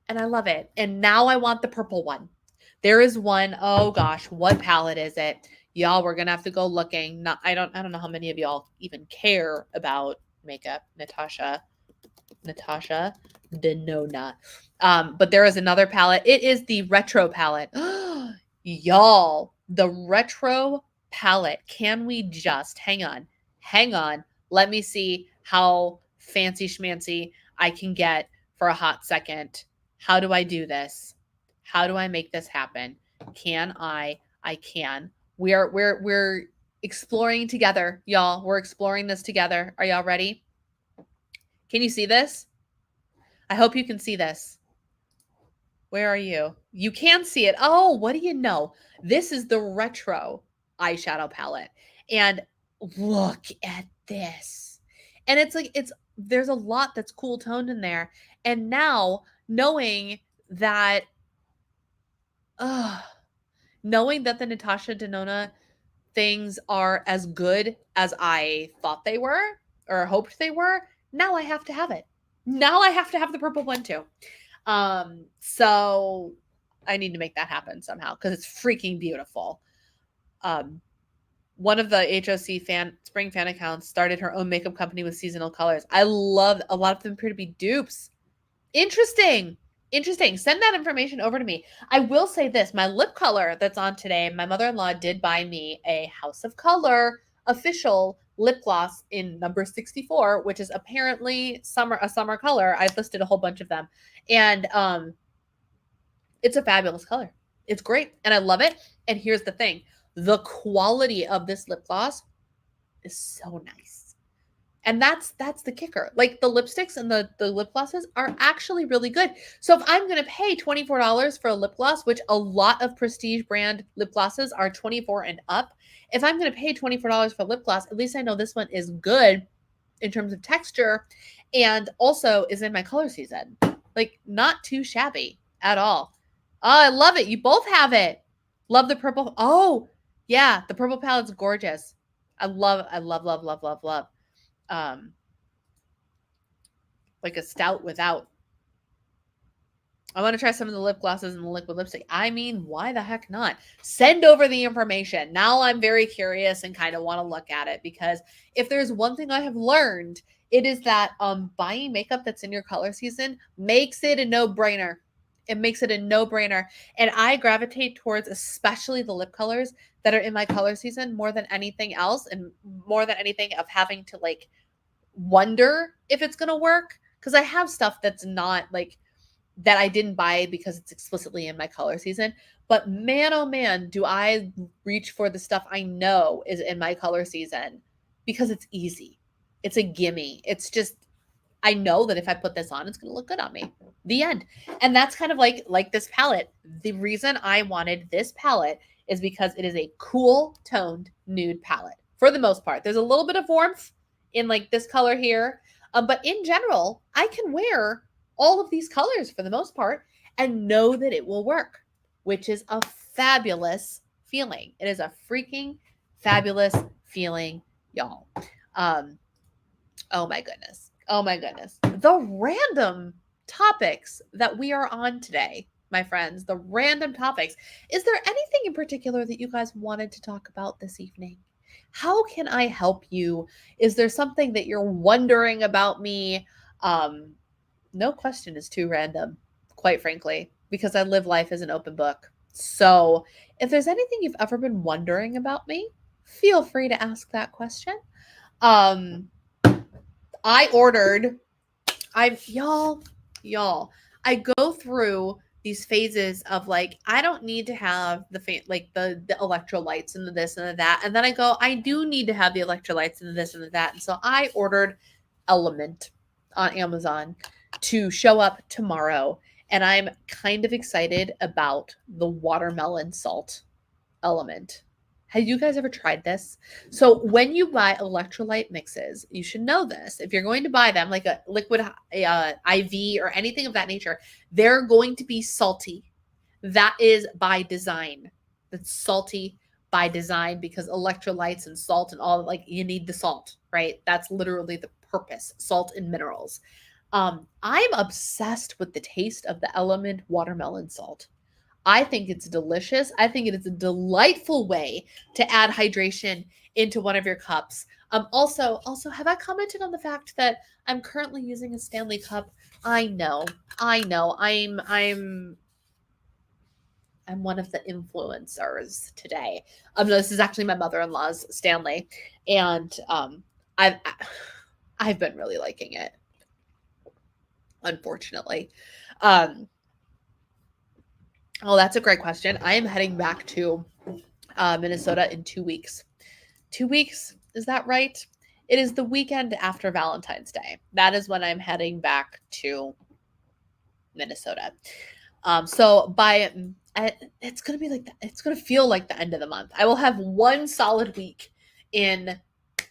and I love it. And now I want the purple one. There is one, oh gosh, what palette is it? Y'all, we're gonna have to go looking. I don't know how many of y'all even care about makeup. Natasha Denona. But there is another palette. It is the retro palette. Y'all, the retro palette. Can we just hang on? Let me see how fancy schmancy I can get for a hot second. How do I do this? How do I make this happen? Can I can. We're exploring together, y'all. We're exploring this together. Are y'all ready? Can you see this? I hope you can see this. Where are you? You can see it. Oh, what do you know? This is the retro eyeshadow palette. And look at this. And it's like, there's a lot that's cool toned in there. And now knowing that the Natasha Denona things are as good as I thought they were or hoped they were, now I have to have it. Now I have to have the purple one too. So I need to make that happen somehow because it's freaking beautiful. One of the HOC spring fan accounts started her own makeup company with seasonal colors. I love a lot of them appear to be dupes. Interesting. Send that information over to me. I will say this, my lip color that's on today, my mother-in-law did buy me a House of Color official lip gloss in number 64, which is apparently a summer color. I've listed a whole bunch of them. And it's a fabulous color. It's great. And I love it. And here's the thing. The quality of this lip gloss is so nice. And that's the kicker. Like the lipsticks and the lip glosses are actually really good. So if I'm going to pay $24 for a lip gloss, which a lot of prestige brand lip glosses are 24 and up, if I'm going to pay $24 for lip gloss, at least I know this one is good in terms of texture and also is in my color season. Like not too shabby at all. Oh, I love it. You both have it. Love the purple. Oh, yeah. The purple palette's gorgeous. I love. Like a stout without. I want to try some of the lip glosses and the liquid lipstick. I mean, why the heck not? Send over the information. Now I'm very curious and kind of want to look at it because if there's one thing I have learned, it is that buying makeup that's in your color season makes it a no-brainer. It makes it a no-brainer. And I gravitate towards especially the lip colors that are in my color season more than anything else and more than anything of having to like wonder if it's going to work because I have stuff that's not like that I didn't buy because it's explicitly in my color season. But man, oh man, do I reach for the stuff I know is in my color season because it's easy. It's a gimme. It's just, I know that if I put this on, it's going to look good on me. The end. And that's kind of like this palette. The reason I wanted this palette is because it is a cool toned nude palette for the most part. There's a little bit of warmth in like this color here. But in general, I can wear all of these colors for the most part and know that it will work, which is a fabulous feeling. It is a freaking fabulous feeling, y'all. Oh my goodness. Oh my goodness. The random topics that we are on today, my friends, the random topics. Is there anything in particular that you guys wanted to talk about this evening? How can I help you? Is there something that you're wondering about me? No question is too random, quite frankly, because I live life as an open book. So if there's anything you've ever been wondering about me, feel free to ask that question. I ordered, y'all, I go through these phases of like, I don't need to have the electrolytes and the this and the that. And then I go, I do need to have the electrolytes and the this and the that. And so I ordered Element on Amazon to show up tomorrow. And I'm kind of excited about the watermelon salt Element. Have you guys ever tried this? So when you buy electrolyte mixes, you should know this. If you're going to buy them, like a liquid IV or anything of that nature, they're going to be salty. That is by design. That's salty by design because electrolytes and salt and all, like, you need the salt, right? That's literally the purpose, salt and minerals. I'm obsessed with the taste of the Element watermelon salt. I think it's delicious. I think it is a delightful way to add hydration into one of your cups. Also, have I commented on the fact that I'm currently using a Stanley cup? I know. I'm one of the influencers today. No, this is actually my mother-in-law's Stanley, and I've been really liking it. Unfortunately, oh, that's a great question. I am heading back to Minnesota in 2 weeks. 2 weeks, is that right? It is the weekend after Valentine's Day. That is when I'm heading back to Minnesota. So by it's gonna be like it's gonna feel like the end of the month. I will have one solid week in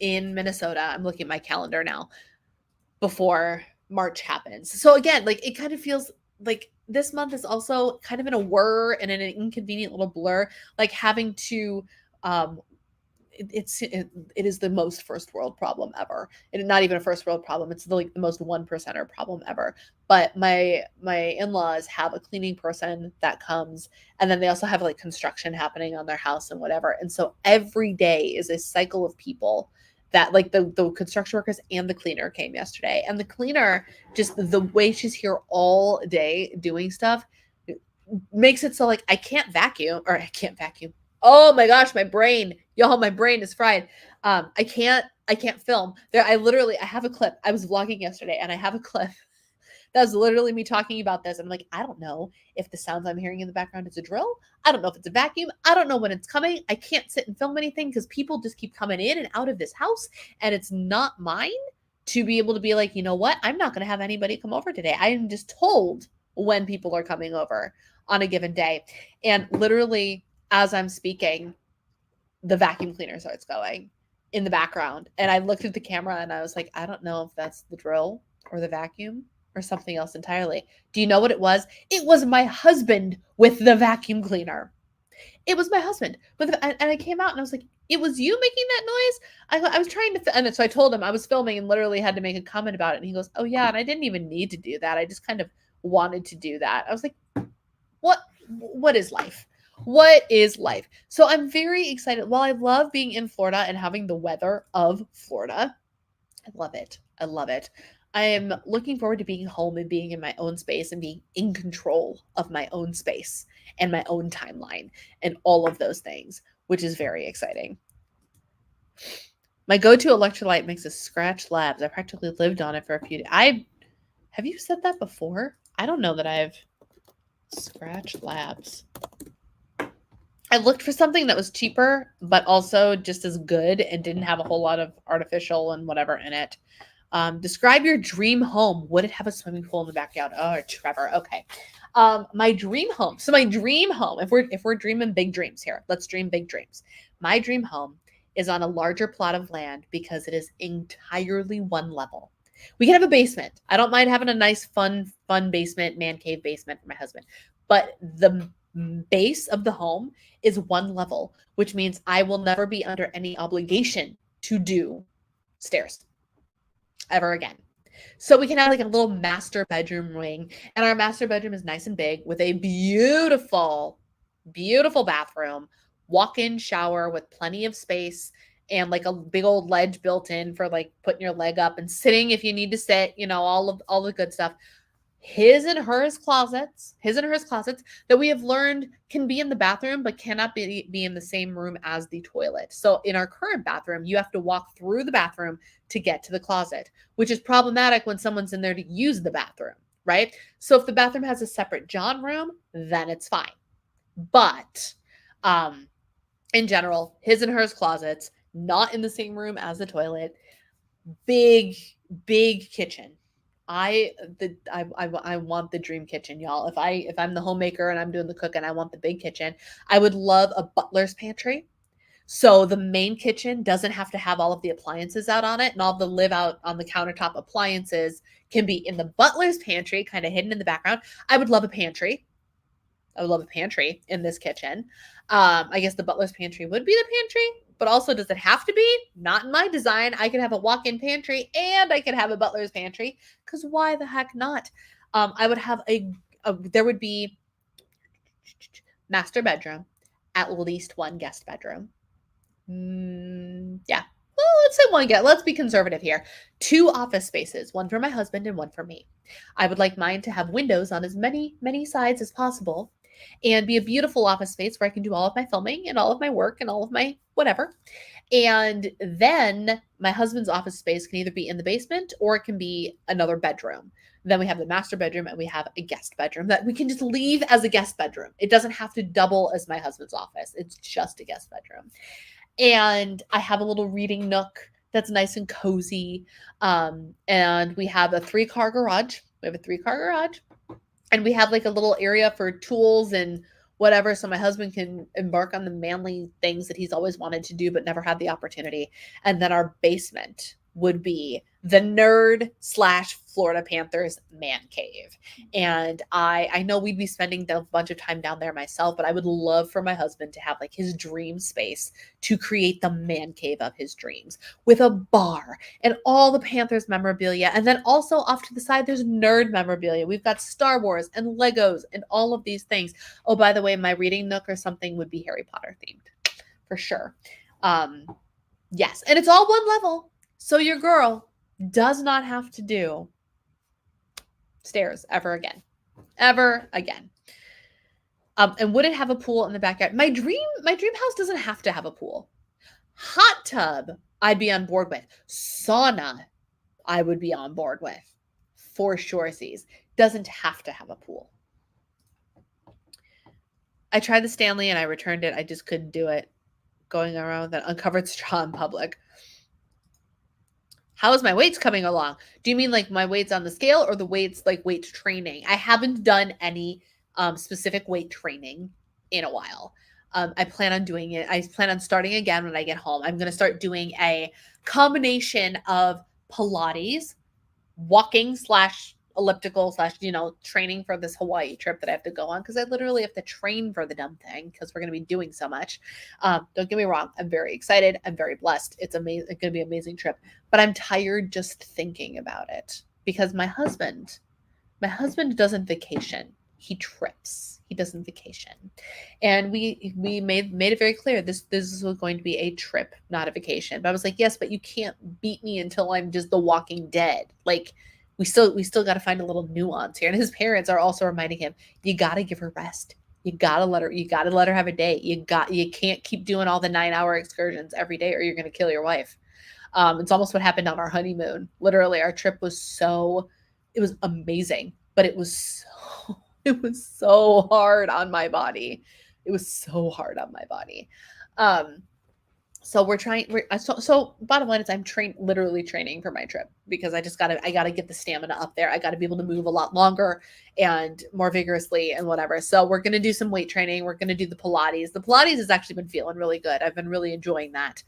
Minnesota. I'm looking at my calendar now before March happens. So again, like, it kind of feels like this month is also kind of in a whir and in an inconvenient little blur, like having to it is the most first world problem ever. And not even a first world problem. It's the most 1%er problem ever. But my in-laws have a cleaning person that comes, and then they also have like construction happening on their house and whatever. And so every day is a cycle of people that, like, the construction workers and the cleaner came yesterday. And the cleaner, just the way she's here all day doing stuff, makes it so like I can't vacuum. Oh my gosh, my brain, y'all, my brain is fried. I can't film. I have a clip. I was vlogging yesterday and I have a clip that was literally me talking about this. I'm like, I don't know if the sounds I'm hearing in the background is a drill. I don't know if it's a vacuum. I don't know when it's coming. I can't sit and film anything because people just keep coming in and out of this house, and it's not mine to be able to be like, you know what? I'm not going to have anybody come over today. I am just told when people are coming over on a given day. And literally, as I'm speaking, the vacuum cleaner starts going in the background. And I looked at the camera and I was like, I don't know if that's the drill or the vacuum or something else entirely. Do you know what it was? It was my husband with the vacuum cleaner. It was my husband. And I came out and I was like, it was you making that noise? I was trying to, and so I told him I was filming and literally had to make a comment about it. And he goes, oh yeah, and I didn't even need to do that. I just kind of wanted to do that. I was like, what is life? What is life? So I'm very excited. While I love being in Florida and having the weather of Florida, I love it. I love it. I am looking forward to being home and being in my own space and being in control of my own space and my own timeline and all of those things, which is very exciting. My go-to electrolyte mix is Scratch Labs. I practically lived on it for a few days. Have you said that before? I don't know that I've Scratch Labs. I looked for something that was cheaper, but also just as good and didn't have a whole lot of artificial and whatever in it. Describe your dream home. Would it have a swimming pool in the backyard? Oh, Trevor. Okay. My dream home. So my dream home, if we're dreaming big dreams here, let's dream big dreams. My dream home is on a larger plot of land because it is entirely one level. We can have a basement. I don't mind having a nice, fun basement, man cave basement for my husband. But the base of the home is one level, which means I will never be under any obligation to do stairs ever again. So we can have like a little master bedroom wing, and our master bedroom is nice and big with a beautiful, beautiful bathroom, walk-in shower with plenty of space, and like a big old ledge built in for like putting your leg up and sitting if you need to sit, all the good stuff. His and hers closets that we have learned can be in the bathroom but cannot be in the same room as the toilet. So in our current bathroom, you have to walk through the bathroom to get to the closet, which is problematic when someone's in there to use the bathroom, right? So if the bathroom has a separate John room, then it's fine. But in general, his and hers closets, not in the same room as the toilet, big kitchen. I want the dream kitchen, y'all. If I'm the homemaker and I'm doing the cooking, I want the big kitchen. I would love a butler's pantry. So the main kitchen doesn't have to have all of the appliances out on it, and all the live out on the countertop appliances can be in the butler's pantry, kind of hidden in the background. I would love a pantry. I would love a pantry in this kitchen. I guess the butler's pantry would be the pantry, but also does it have to be? Not in my design. I could have a walk-in pantry and I could have a butler's pantry, because why the heck not? I would have there would be master bedroom, at least one guest bedroom. Yeah. Well, let's say one guest. Let's be conservative here. 2 office spaces, one for my husband and one for me. I would like mine to have windows on as many sides as possible and be a beautiful office space where I can do all of my filming and all of my work and all of my whatever. And then my husband's office space can either be in the basement or it can be another bedroom. Then we have the master bedroom and we have a guest bedroom that we can just leave as a guest bedroom. It doesn't have to double as my husband's office. It's just a guest bedroom. And I have a little reading nook that's nice and cozy. And we have a 3-car garage. And we have like a little area for tools and whatever, so my husband can embark on the manly things that he's always wanted to do but never had the opportunity. And then our basement would be the nerd/Florida Panthers man cave. And I know we'd be spending a bunch of time down there myself, but I would love for my husband to have like his dream space to create the man cave of his dreams with a bar and all the Panthers memorabilia. And then also off to the side, there's nerd memorabilia. We've got Star Wars and Legos and all of these things. Oh, by the way, my reading nook or something would be Harry Potter themed for sure. Yes. And it's all one level. So your girl does not have to do stairs ever again. And would it have a pool in the backyard? My dream house doesn't have to have a pool. Hot tub, I'd be on board with. Sauna, I would be on board with. For sure, doesn't have to have a pool. I tried the Stanley and I returned it. I just couldn't do it. Going around with that uncovered straw in public. How is my weights coming along? Do you mean like my weights on the scale or the weights like weight training? I haven't done any specific weight training in a while. I plan on doing it. I plan on starting again when I get home. I'm going to start doing a combination of Pilates, walking / elliptical / training for this Hawaii trip that I have to go on, because I literally have to train for the dumb thing because we're going to be doing so much. Don't get me wrong. I'm very excited. I'm very blessed. It's amazing. It's going to be an amazing trip, but I'm tired just thinking about it because my husband doesn't vacation. He trips. He doesn't vacation. And we made it very clear this was going to be a trip, not a vacation. But I was like, yes, but you can't beat me until I'm just the Walking Dead. Like, we still got to find a little nuance here. And his parents are also reminding him, you got to give her rest. You got to let her have a day. You can't keep doing all the 9-hour excursions every day or you're going to kill your wife. It's almost what happened on our honeymoon. Literally, our trip was it was amazing, but it was so hard on my body It was so hard on my body. So so bottom line is I'm literally training for my trip because I gotta get the stamina up there. I gotta be able to move a lot longer and more vigorously and whatever. So we're gonna do some weight training. We're gonna do the Pilates. The Pilates has actually been feeling really good. I've been really enjoying that.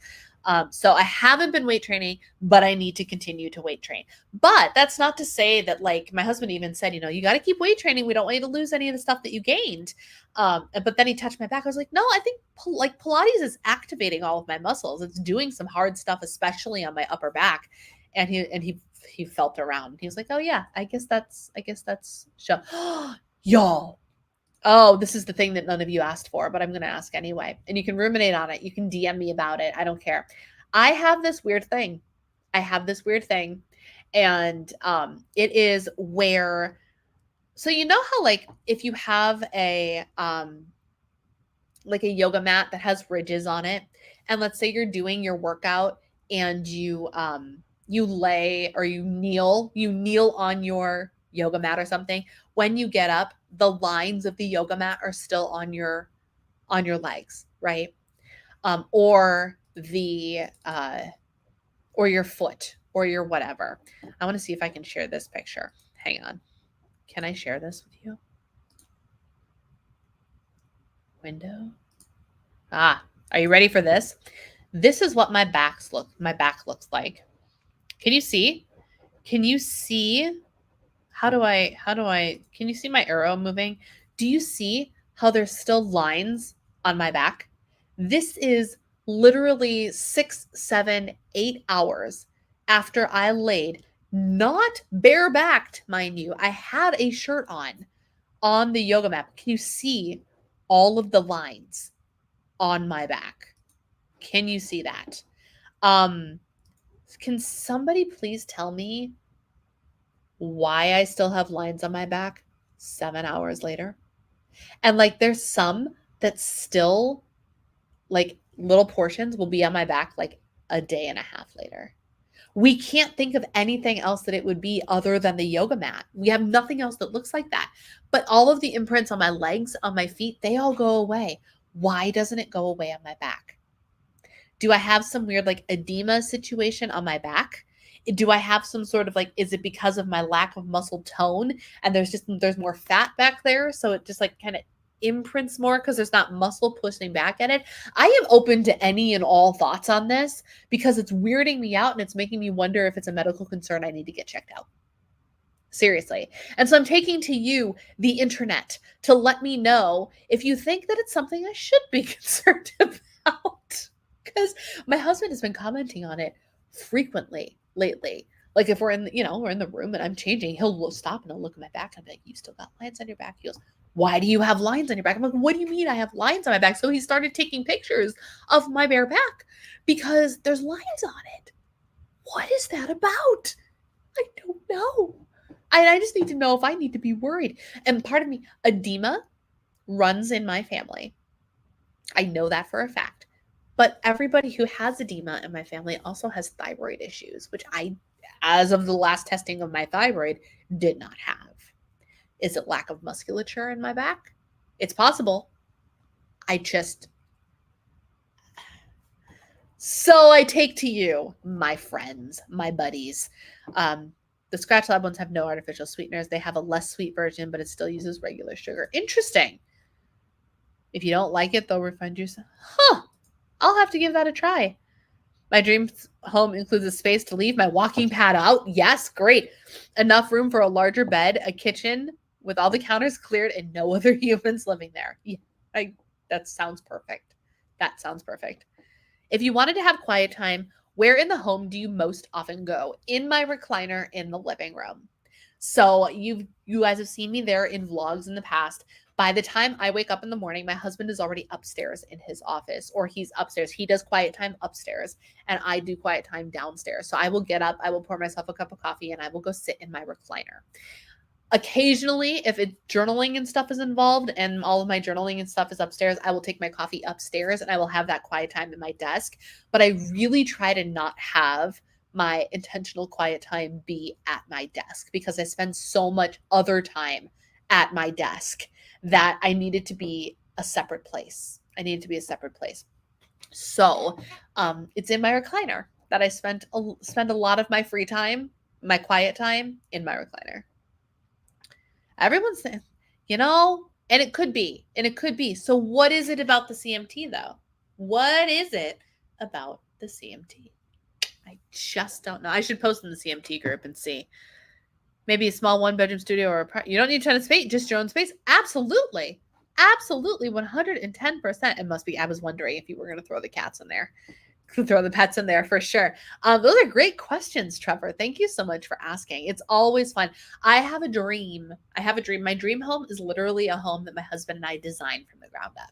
So I haven't been weight training, but I need to continue to weight train. But that's not to say that, like, my husband even said, you got to keep weight training. We don't want you to lose any of the stuff that you gained. But then he touched my back. I was like, no, I think like Pilates is activating all of my muscles. It's doing some hard stuff, especially on my upper back. And he felt around. He was like, oh yeah, I guess that's show. Y'all. Oh, this is the thing that none of you asked for, but I'm going to ask anyway. And you can ruminate on it. You can DM me about it. I don't care. I have this weird thing. And it is where, so you know how, like, if you have a like a yoga mat that has ridges on it, and let's say you're doing your workout and you lay or you kneel on your yoga mat or something. When you get up, the lines of the yoga mat are still on your legs, right? Or your foot or your whatever. I want to see if I can share this picture. Hang on. Can I share this with you? Window. Are you ready for this? This is what my back looks like. Can you see? Can you see? Can you see my arrow moving? Do you see how there's still lines on my back? This is literally 6, 7, 8 hours after I laid, not barebacked, mind you. I had a shirt on the yoga mat. Can you see all of the lines on my back? Can you see that? Can somebody please tell me why I still have lines on my back 7 hours later? And like, there's some that still, like, little portions will be on my back like a day and a half later. We can't think of anything else that it would be other than the yoga mat. We have nothing else that looks like that. But all of the imprints on my legs, on my feet, they all go away. Why doesn't it go away on my back? Do I have some weird, like, edema situation on my back? Do I have some sort of, like, is it because of my lack of muscle tone and there's more fat back there, so it just, like, kind of imprints more because there's not muscle pushing back at it? I am open to any and all thoughts on this because it's weirding me out and it's making me wonder if it's a medical concern I need to get checked out. Seriously. And so I'm taking to you, the internet, to let me know if you think that it's something I should be concerned about. Because my husband has been commenting on it frequently lately. Like, if we're in the room and I'm changing, he'll stop and he'll look at my back and I'll be like, you still got lines on your back? He goes, why do you have lines on your back? I'm like, what do you mean I have lines on my back? So he started taking pictures of my bare back because there's lines on it. What is that about? I don't know. I just need to know if I need to be worried. And part of me, edema runs in my family. I know that for a fact. But everybody who has edema in my family also has thyroid issues, which I, as of the last testing of my thyroid, did not have. Is it lack of musculature in my back? It's possible. So I take to you, my friends, my buddies. The Scratch Lab ones have no artificial sweeteners. They have a less sweet version, but it still uses regular sugar. Interesting. If you don't like it, they'll refund you. I'll have to give that a try. My dream home includes a space to leave my walking pad out. Yes, great. Enough room for a larger bed, a kitchen with all the counters cleared, and no other humans living there. Yeah, that sounds perfect. That sounds perfect. If you wanted to have quiet time, where in the home do you most often go? In my recliner in the living room. So you guys have seen me there in vlogs in the past. By the time I wake up in the morning, my husband is already upstairs in his office, or he's upstairs. He does quiet time upstairs and I do quiet time downstairs. So I will get up, I will pour myself a cup of coffee, and I will go sit in my recliner. Occasionally, if it's journaling and stuff is involved and all of my journaling and stuff is upstairs, I will take my coffee upstairs and I will have that quiet time at my desk. But I really try to not have my intentional quiet time be at my desk because I spend so much other time at my desk that I need it to be a separate place. I need it to be a separate place. So it's in my recliner that I spend a lot of my free time, my quiet time in my recliner. Everyone's saying, and it could be, So what is it about the CMT though? What is it about the CMT? I just don't know. I should post in the CMT group and see. Maybe a small 1-bedroom studio or you don't need a ton of space, just your own space. Absolutely. Absolutely. 110%. It must be. I was wondering if you were going to throw the cats in there. Throw the pets in there for sure. Those are great questions, Trevor. Thank you so much for asking. It's always fun. I have a dream. My dream home is literally a home that my husband and I designed from the ground up.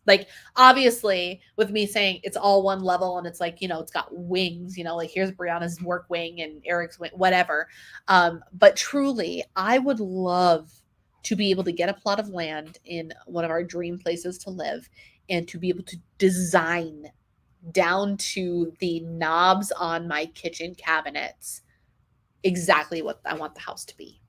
Like, obviously, with me saying it's all one level and it's like, it's got wings, like here's Brianna's work wing and Eric's wing, whatever. But truly, I would love to be able to get a plot of land in one of our dream places to live and to be able to design down to the knobs on my kitchen cabinets exactly what I want the house to be.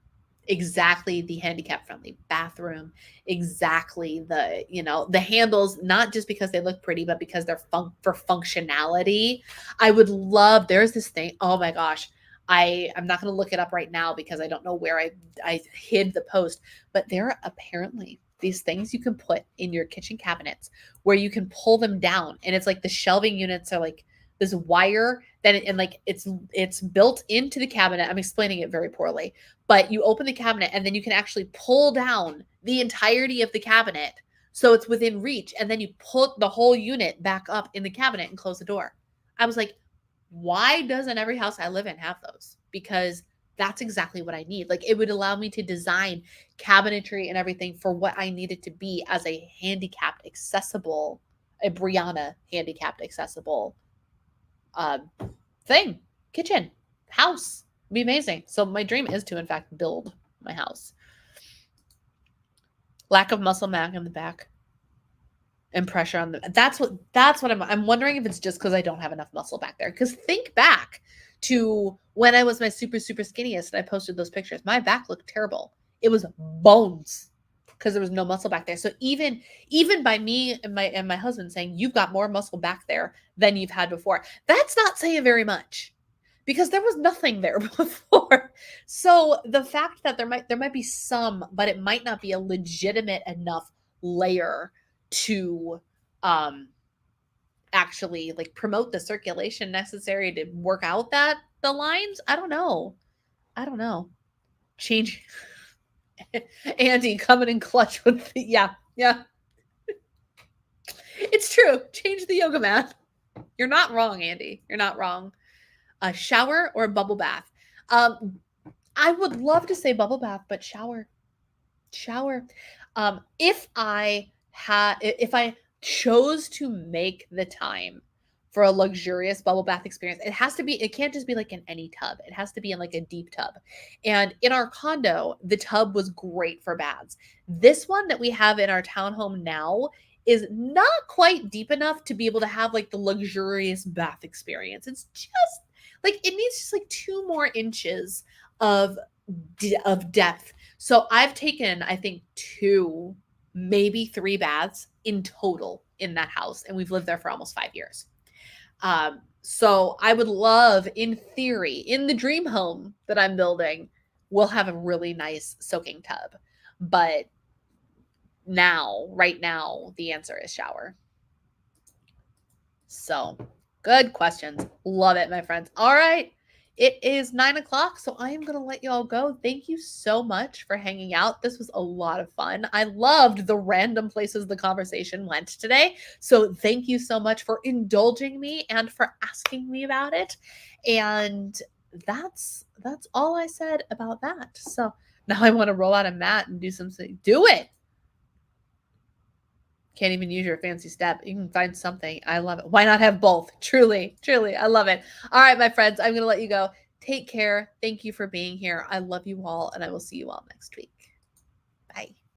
Exactly the handicap friendly bathroom, exactly the handles, not just because they look pretty, but because they're for functionality. I would love, there's this thing, oh my gosh, I'm not going to look it up right now because I don't know where I hid the post, but there are apparently these things you can put in your kitchen cabinets where you can pull them down, and it's like the shelving units are like this wire that and like it's built into the cabinet. I'm explaining it very poorly, but you open the cabinet and then you can actually pull down the entirety of the cabinet so it's within reach, and then you put the whole unit back up in the cabinet and close the door. I was like, why doesn't every house I live in have those? Because that's exactly what I need. Like, it would allow me to design cabinetry and everything for what I need it to be as a handicapped accessible, a Brianna handicapped accessible thing, kitchen, house. It'd be amazing. So my dream is to, in fact, build my house. Lack of muscle mass in the back and pressure on the. That's what I'm wondering if it's just because I don't have enough muscle back there. Because think back to when I was my super, super skinniest and I posted those pictures. My back looked terrible. It was bones because there was no muscle back there. So even by me and my husband saying you've got more muscle back there than you've had before, that's not saying very much because there was nothing there before. So the fact that there might be some, but it might not be a legitimate enough layer to actually like promote the circulation necessary to work out the lines. I don't know. Change. Andy coming in clutch with yeah. It's true. Change the yoga mat. You're not wrong, Andy. You're not wrong. A shower or a bubble bath? I would love to say bubble bath, but shower. If I chose to make the time for a luxurious bubble bath experience, it can't just be like in any tub. It has to be in like a deep tub. And in our condo, the tub was great for baths. This one that we have in our townhome now is not quite deep enough to be able to have like the luxurious bath experience. It's just like, it needs just like 2 more inches of depth. So I've taken, I think, 2, maybe 3 baths in total in that house. And we've lived there for almost 5 years. So I would love, in theory, in the dream home that I'm building, we'll have a really nice soaking tub. But right now, the answer is shower. So good questions. Love it, my friends. All right. It is 9 o'clock, so I am going to let you all go. Thank you so much for hanging out. This was a lot of fun. I loved the random places the conversation went today. So thank you so much for indulging me and for asking me about it. And that's all I said about that. So now I want to roll out a mat and do something. Do it. Can't even use your fancy step. You can find something. I love it. Why not have both? Truly, I love it. All right, my friends, I'm going to let you go. Take care. Thank you for being here. I love you all, and I will see you all next week. Bye.